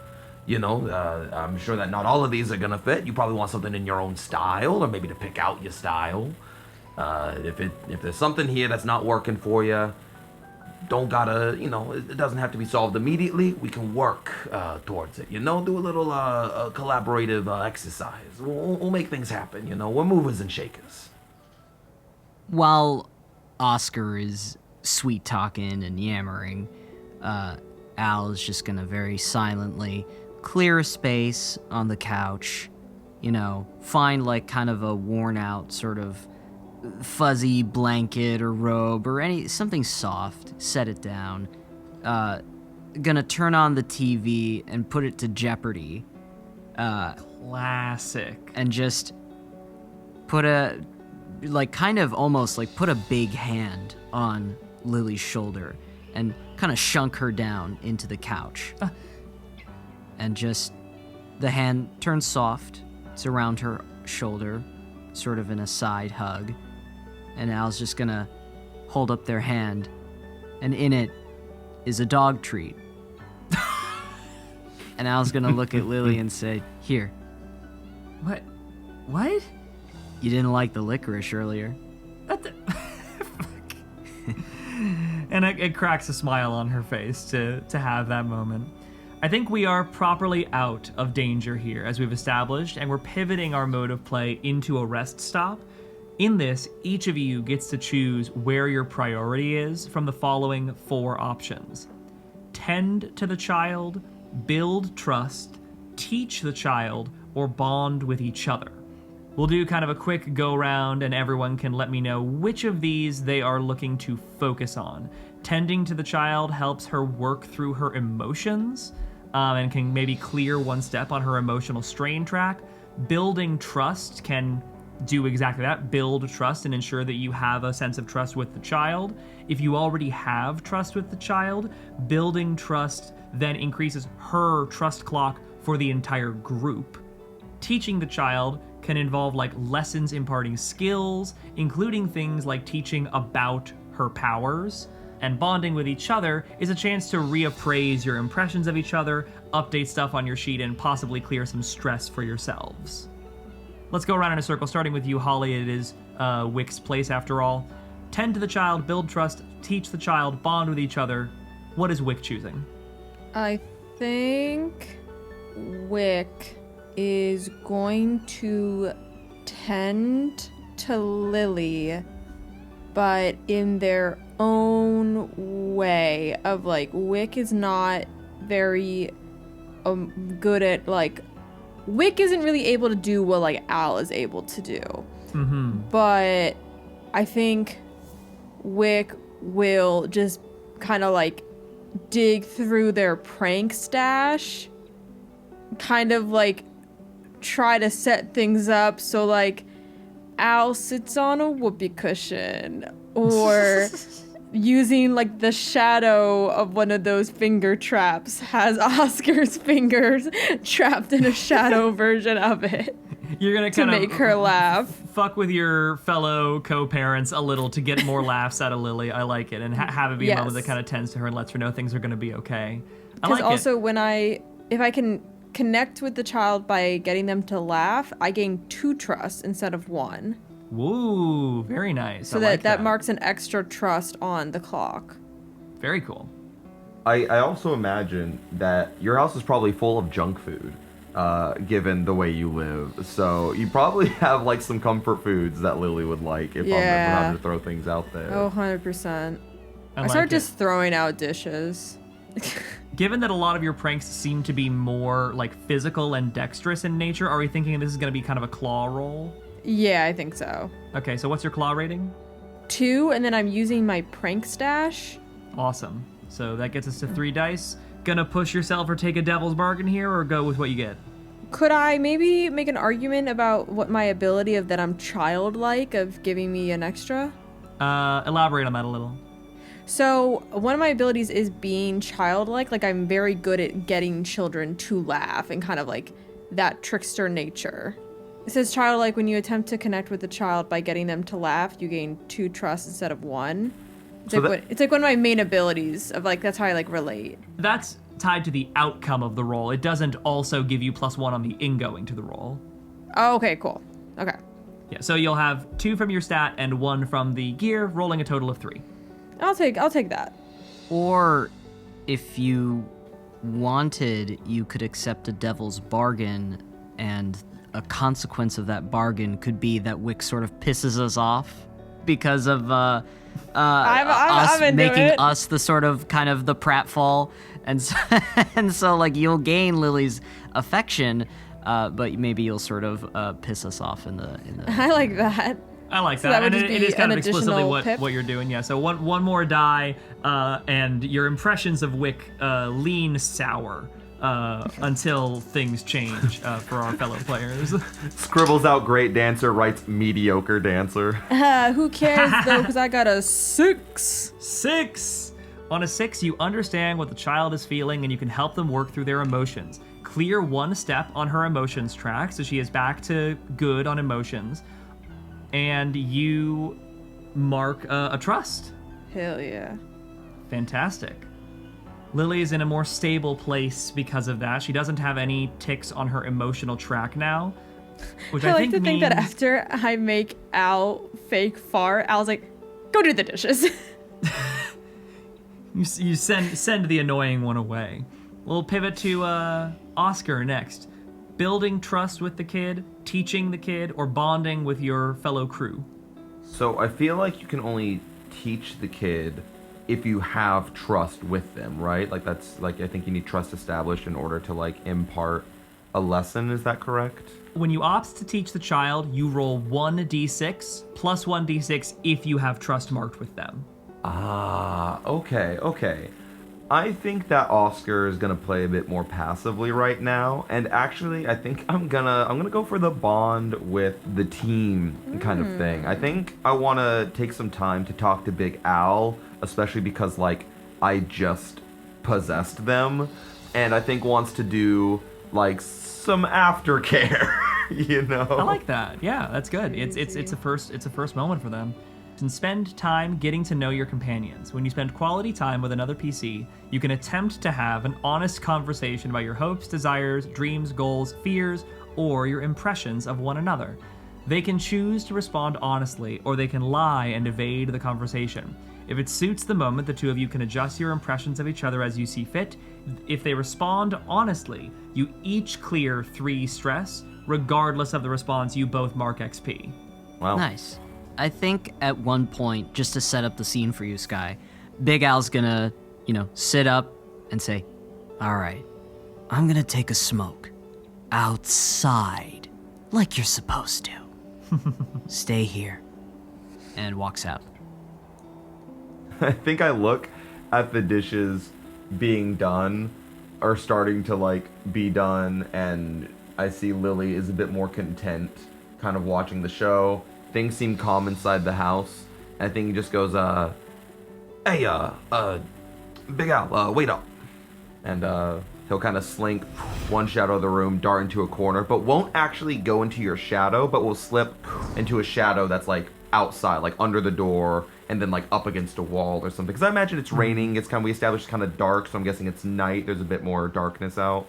sure that not all of these are gonna fit. You probably want something in your own style, or maybe to pick out your style. If there's something here that's not working for you, don't gotta, it doesn't have to be solved immediately. We can work towards it, do a little collaborative exercise. We'll make things happen, we're movers and shakers. While Oscar is sweet-talking and yammering, Al is just gonna very silently clear a space on the couch, find like kind of a worn-out sort of fuzzy blanket or robe or something soft, set it down. Gonna turn on the TV and put it to Jeopardy. Classic. And just put put a big hand on Lily's shoulder and kind of shunk her down into the couch. And just the hand turns soft. It's around her shoulder, sort of in a side hug. And Al's just gonna hold up their hand, and in it is a dog treat. And Al's gonna look at Lily and say, "Here." What? You didn't like the licorice earlier. And it cracks a smile on her face to have that moment. I think we are properly out of danger here, as we've established, and we're pivoting our mode of play into a rest stop. In this, each of you gets to choose where your priority is from the following 4 options. Tend to the child, build trust, teach the child, or bond with each other. We'll do kind of a quick go-round, and everyone can let me know which of these they are looking to focus on. Tending to the child helps her work through her emotions, and can maybe clear one step on her emotional strain track. Building trust can do exactly that, build trust and ensure that you have a sense of trust with the child. If you already have trust with the child, building trust then increases her trust clock for the entire group. Teaching the child can involve like lessons imparting skills, including things like teaching about her powers. And bonding with each other is a chance to reappraise your impressions of each other, update stuff on your sheet, and possibly clear some stress for yourselves. Let's go around in a circle, starting with you, Holly. It is Wick's place, after all. Tend to the child, build trust, teach the child, bond with each other. What is Wick choosing? I think Wick is going to tend to Lily, but in their own way of like, Wick is not very good at like Wick isn't really able to do what like Al is able to do. But I think Wick will just kind of like dig through their prank stash, kind of like try to set things up so like Al sits on a whoopee cushion, or using like the shadow of one of those finger traps has Oscar's fingers trapped in a shadow version of it. You're gonna to kind make of her laugh. Fuck with your fellow co-parents a little to get more laughs out of Lily. I like it, and have it be a moment that kind of tends to her and lets her know things are gonna be okay. Because also if I can connect with the child by getting them to laugh, I gain 2 trust instead of 1. Woo, very nice. So that marks an extra trust on the clock. Very cool. I also imagine that your house is probably full of junk food, given the way you live. So you probably have like some comfort foods that Lily would like if I'm ever having to throw things out there. Oh, 100%. I like start it. just throwing out dishes. Given that a lot of your pranks seem to be more like physical and dexterous in nature, are we thinking this is going to be kind of a claw roll? Yeah, I think so. Okay, so what's your claw rating? 2, and then I'm using my prank stash. Awesome. So that gets us to 3 dice. Gonna push yourself or take a devil's bargain here, or go with what you get? Could I maybe make an argument about what my ability of that I'm childlike of giving me an extra? Elaborate on that a little. So one of my abilities is being childlike. Like I'm very good at getting children to laugh and kind of like that trickster nature. It says childlike, when you attempt to connect with a child by getting them to laugh, you gain 2 trust instead of 1. It's like one of my main abilities of like, that's how I like relate. That's tied to the outcome of the roll. It doesn't also give you +1 on the ingoing to the roll. Oh, okay, cool. Okay. Yeah, so you'll have 2 from your stat and 1 from the gear, rolling a total of 3. I'll take that. Or if you wanted, you could accept a devil's bargain, and a consequence of that bargain could be that Wick sort of pisses us off because of us making us the sort of kind of the pratfall, and so, and so like you'll gain Lily's affection, but maybe you'll sort of piss us off in the. I like that. I like So that, that would and just it be is kind an of explicitly additional what you're doing. Yeah. So one more die, and your impressions of Wick lean sour until things change for our fellow players. Scribbles out great dancer, writes mediocre dancer. Who cares though? Because I got a 6. 6. On a 6, you understand what the child is feeling, and you can help them work through their emotions. Clear 1 step on her emotions track, so she is back to good on emotions. And you mark a trust. Hell yeah. Fantastic. Lily is in a more stable place because of that. She doesn't have any ticks on her emotional track now, which I like think to think means... that after I make Al fake fart, Al's like, go do the dishes. You send the annoying one away. We'll pivot to Oscar next. Building trust with the kid, teaching the kid, or bonding with your fellow crew. So I feel like you can only teach the kid if you have trust with them, right? Like that's like, I think you need trust established in order to like impart a lesson. Is that correct? When you opt to teach the child, you roll 1d6 plus 1d6 if you have trust marked with them. Ah, okay. I think that Oscar is gonna play a bit more passively right now, and actually, I think I'm gonna go for the bond with the team kind of thing. I think I want to take some time to talk to Big Al, especially because like I just possessed them, and I think wants to do like some aftercare, you know. I like that. Yeah, that's good. It's a first moment for them. And spend time getting to know your companions. When you spend quality time with another PC, you can attempt to have an honest conversation about your hopes, desires, dreams, goals, fears, or your impressions of one another. They can choose to respond honestly, or they can lie and evade the conversation. If it suits the moment, the two of you can adjust your impressions of each other as you see fit. If they respond honestly, you each clear 3 stress. Regardless of the response, you both mark XP. Wow. Nice. I think at one point, just to set up the scene for you, Sky, Big Al's gonna, sit up and say, all right, I'm gonna take a smoke. Outside. Like you're supposed to. Stay here. And walks out. I think I look at the dishes being done or starting to like be done, and I see Lily is a bit more content kind of watching the show. Things seem calm inside the house. And I think he just goes, hey, Big Al, wait up. And he'll kind of slink one shadow of the room, dart into a corner, but won't actually go into your shadow, but will slip into a shadow that's like outside, like under the door, and then like up against a wall or something. Because I imagine it's raining. It's we established kind of dark, so I'm guessing it's night. There's a bit more darkness out.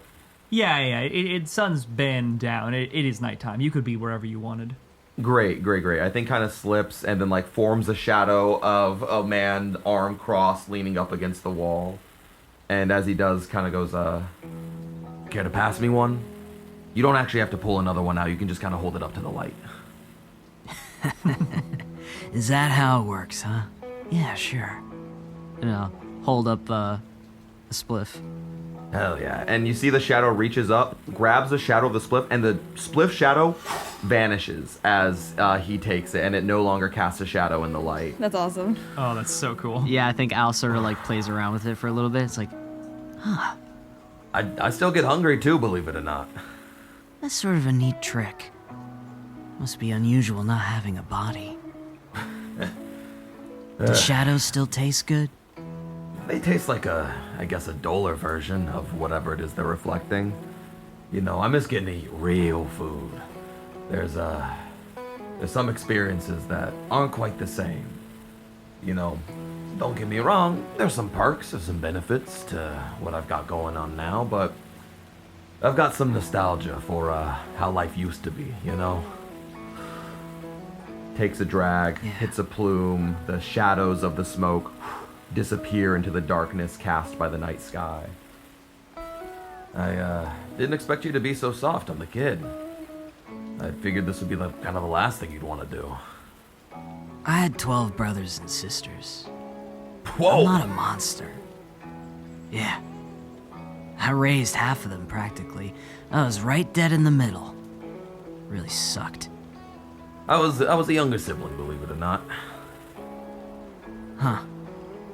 Yeah. It sun's been down. It is nighttime. You could be wherever you wanted. Great. I think kind of slips and then like forms a shadow of a man, arm crossed, leaning up against the wall. And as he does, kind of goes, care to pass me one? You don't actually have to pull another one out. You can just kind of hold it up to the light. Is that how it works, huh? Yeah, sure. And I'll hold up a spliff. Hell yeah. And you see the shadow reaches up, grabs the shadow of the spliff, and the spliff shadow vanishes as he takes it, and it no longer casts a shadow in the light. That's awesome. Oh, that's so cool. Yeah, I think Al sort of like plays around with it for a little bit. It's like, I still get hungry too, believe it or not. that's sort of a neat trick. Must be unusual not having a body. Do shadows still taste good? They taste like I guess a duller version of whatever it is they're reflecting. You know, I miss getting to eat real food. There's some experiences that aren't quite the same. You know, don't get me wrong, there's some perks, there's some benefits to what I've got going on now, but I've got some nostalgia for how life used to be, you know? Takes a drag, hits a plume, the shadows of the smoke disappear into the darkness cast by the night sky. I didn't expect you to be so soft on the kid. I figured this would be kind of the last thing you'd want to do. I had 12 brothers and sisters. Whoa! I'm not a monster. Yeah. I raised half of them practically. I was right dead in the middle. Really sucked. I was a younger sibling, believe it or not. Huh.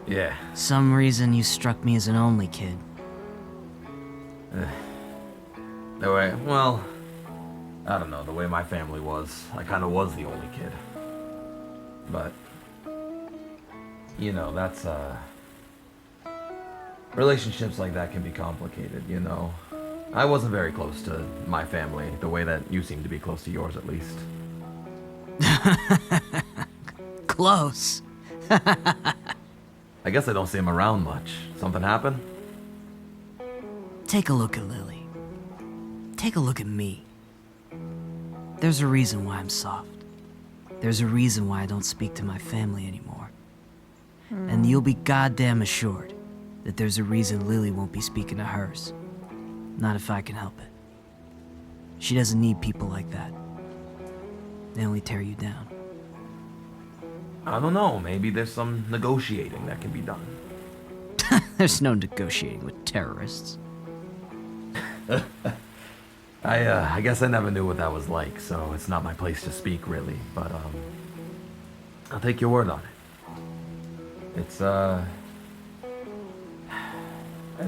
Yeah. Some reason you struck me as an only kid. The way, well, I don't know, the way my family was, I kind of was the only kid. But, you know, that's, relationships like that can be complicated, you know. I wasn't very close to my family, the way that you seem to be close to yours, at least. Close. I guess I don't see him around much. Something happen? Take a look at Lily. Take a look at me. There's a reason why I'm soft. There's a reason why I don't speak to my family anymore. And you'll be goddamn assured that there's a reason Lily won't be speaking to hers. Not if I can help it. She doesn't need people like that. They only tear you down. I don't know. Maybe there's some negotiating that can be done. There's no negotiating with terrorists. I guess I never knew what that was like, so it's not my place to speak, really. But, I'll take your word on it. It's, I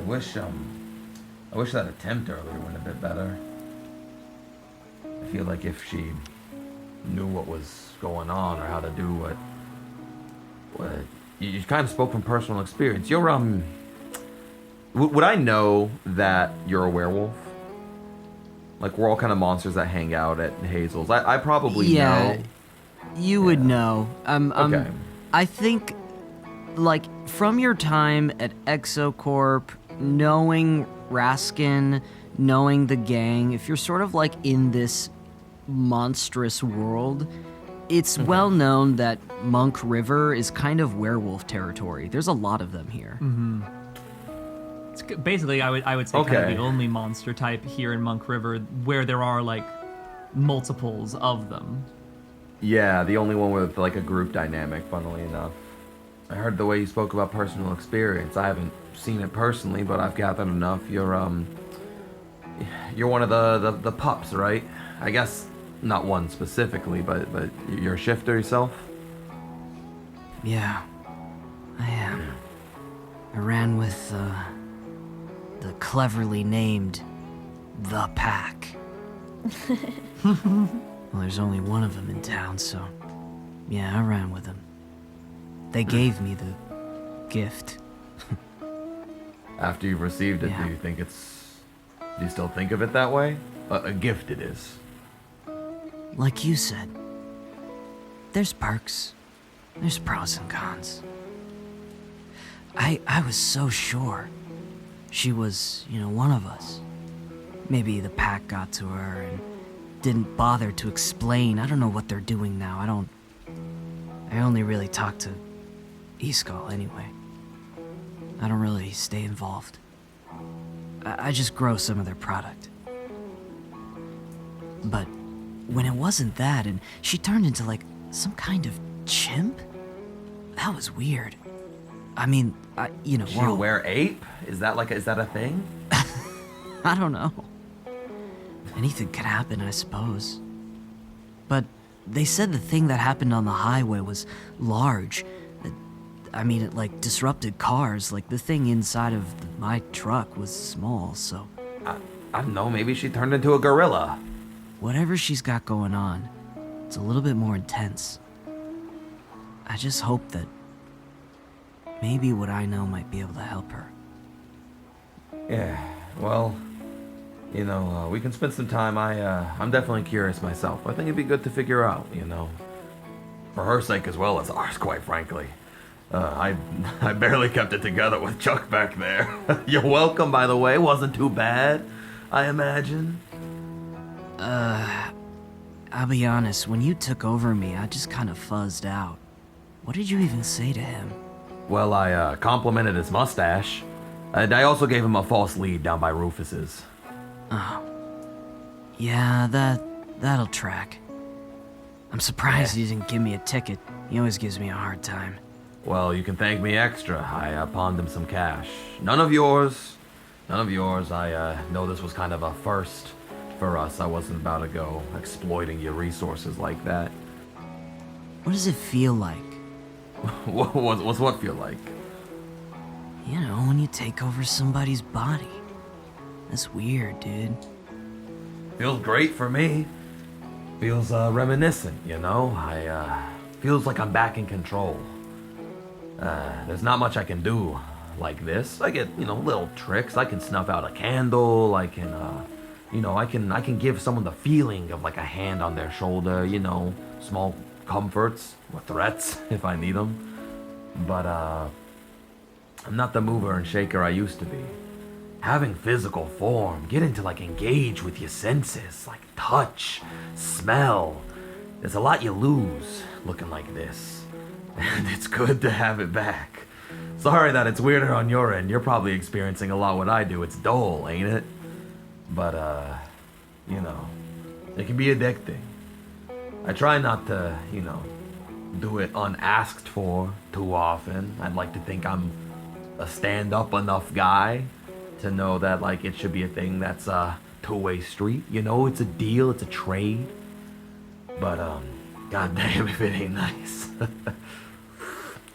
wish that attempt earlier went a bit better. I feel like if she knew what was going on or how to do what you kind of spoke from personal experience. You're, would I know that you're a werewolf? Like, we're all kind of monsters that hang out at Hazel's. I probably know. You would know. Okay. I think, like, from your time at Exocorp, knowing Raskin, knowing the gang, if you're sort of like in this monstrous world, it's well known that Monk River is kind of werewolf territory. There's a lot of them here. It's basically, I would say, kind of the only monster type here in Monk River where there are like multiples of them. Yeah, the only one with like a group dynamic, funnily enough. I heard the way you spoke about personal experience. I haven't seen it personally, but I've gathered enough. You're you're one of the pups, right? I guess not one specifically, but you're a shifter yourself? Yeah, I am. I ran with the cleverly named The Pack. Well, there's only one of them in town, so yeah, I ran with them. They gave me the gift. After you've received it, Yeah. do you still think of it that way? A gift it is. Like you said, there's perks, there's pros and cons. I was so sure she was, one of us. Maybe the pack got to her and didn't bother to explain. I don't know what they're doing now. I only really talk to Iskall anyway. I don't really stay involved. I just grow some of their product. But when it wasn't that and she turned into like some kind of chimp, that was weird. I mean, She'll wear ape? Is that a thing? I don't know. Anything could happen, I suppose. But they said the thing that happened on the highway was large. It like disrupted cars. Like the thing inside of my truck was small, so... I don't know, maybe she turned into a gorilla. Whatever she's got going on, it's a little bit more intense. I just hope that maybe what I know might be able to help her. Yeah, well, we can spend some time. I'm definitely curious myself. I think it'd be good to figure out, for her sake as well as ours, quite frankly. I barely kept it together with Chuck back there. You're welcome, by the way. Wasn't too bad, I imagine. I'll be honest, when you took over me, I just kind of fuzzed out. What did you even say to him? Well, I complimented his mustache. And I also gave him a false lead down by Rufus's. Oh. Yeah, that'll track. I'm surprised he didn't give me a ticket. He always gives me a hard time. Well, you can thank me extra. I pawned him some cash. None of yours. I know this was kind of a first for us. I wasn't about to go exploiting your resources like that. What does it feel like? What's what feel like? When you take over somebody's body. That's weird, dude. Feels great for me. Feels reminiscent, feels like I'm back in control. There's not much I can do like this. I get, little tricks. I can snuff out a candle. I can, I can give someone the feeling of like a hand on their shoulder, small comforts or threats if I need them. But, I'm not the mover and shaker I used to be. Having physical form, getting to like engage with your senses, like touch, smell. There's a lot you lose looking like this. And it's good to have it back. Sorry that it's weirder on your end. You're probably experiencing a lot what I do. It's dull, ain't it? But, it can be addicting. I try not to, do it unasked for too often. I'd like to think I'm a stand-up enough guy to know that, like, it should be a thing that's a two-way street. It's a deal, it's a trade. But, goddamn if it ain't nice.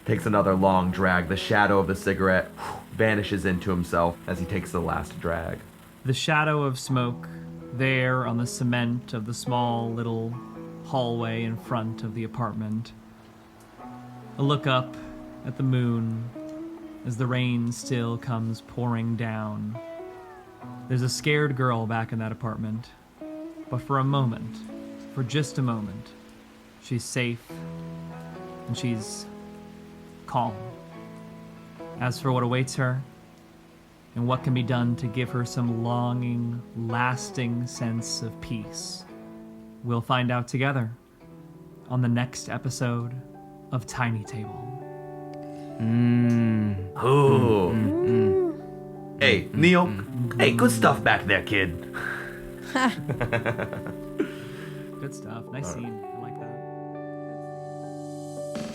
Takes another long drag. The shadow of the cigarette vanishes into himself as he takes the last drag. The shadow of smoke there on the cement of the small little hallway in front of the apartment. A look up at the moon as the rain still comes pouring down. There's a scared girl back in that apartment, but for a moment, for just a moment, she's safe and she's calm. As for what awaits her and what can be done to give her some longing, lasting sense of peace, we'll find out together on the next episode of Tiny Table. Ooh. Hey, Neil. Hey, good stuff back there, kid. Good stuff. Nice scene. I like that.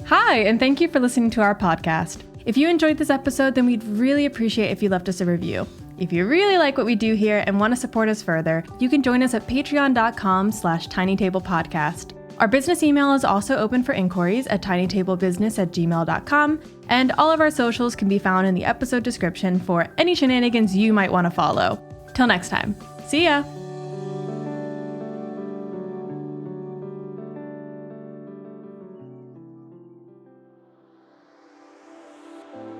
Hi, and thank you for listening to our podcast. If you enjoyed this episode, then we'd really appreciate if you left us a review. If you really like what we do here and want to support us further, you can join us at patreon.com/tinytablepodcast. Our business email is also open for inquiries at tinytablebusiness@gmail.com, and all of our socials can be found in the episode description for any shenanigans you might want to follow. Till next time, see ya!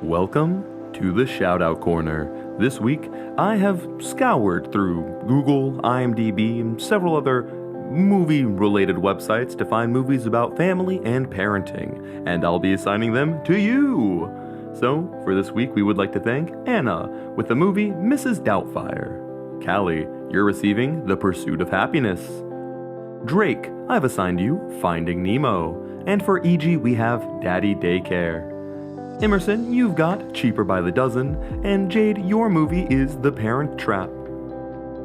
Welcome to the Shoutout Corner. This week, I have scoured through Google, IMDb, and several other movie-related websites to find movies about family and parenting, and I'll be assigning them to you. So, for this week, we would like to thank Anna with the movie Mrs. Doubtfire. Callie, you're receiving The Pursuit of Happiness. Drake, I've assigned you Finding Nemo. And for EG, we have Daddy Daycare. Emerson, you've got Cheaper by the Dozen, and Jade, your movie is The Parent Trap.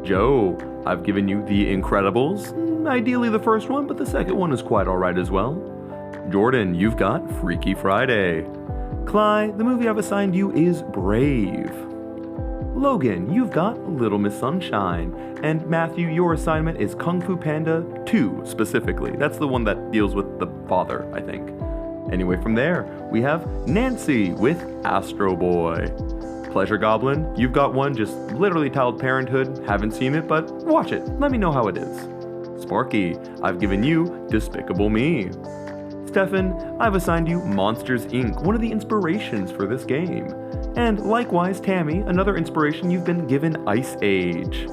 Joe, I've given you The Incredibles, ideally the first one, but the second one is quite alright as well. Jordan, you've got Freaky Friday. Cly, the movie I've assigned you is Brave. Logan, you've got Little Miss Sunshine, and Matthew, your assignment is Kung Fu Panda 2 specifically. That's the one that deals with the father, I think. Anyway, from there, we have Nancy with Astro Boy. Pleasure Goblin, you've got one just literally titled Parenthood. Haven't seen it, but watch it. Let me know how it is. Sparky, I've given you Despicable Me. Stefan, I've assigned you Monsters, Inc., one of the inspirations for this game. And likewise, Tammy, another inspiration you've been given Ice Age.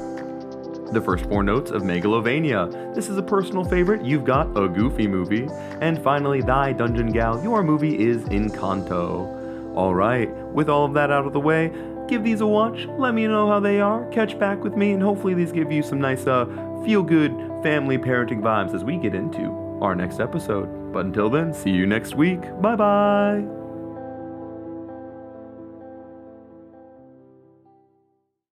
The first 4 notes of Megalovania. This is a personal favorite. You've got A Goofy Movie. And finally, Thy Dungeon Gal. Your movie is Encanto. Alright, with all of that out of the way, give these a watch. Let me know how they are. Catch back with me, and hopefully these give you some nice, feel-good family parenting vibes as we get into our next episode. But until then, see you next week. Bye-bye!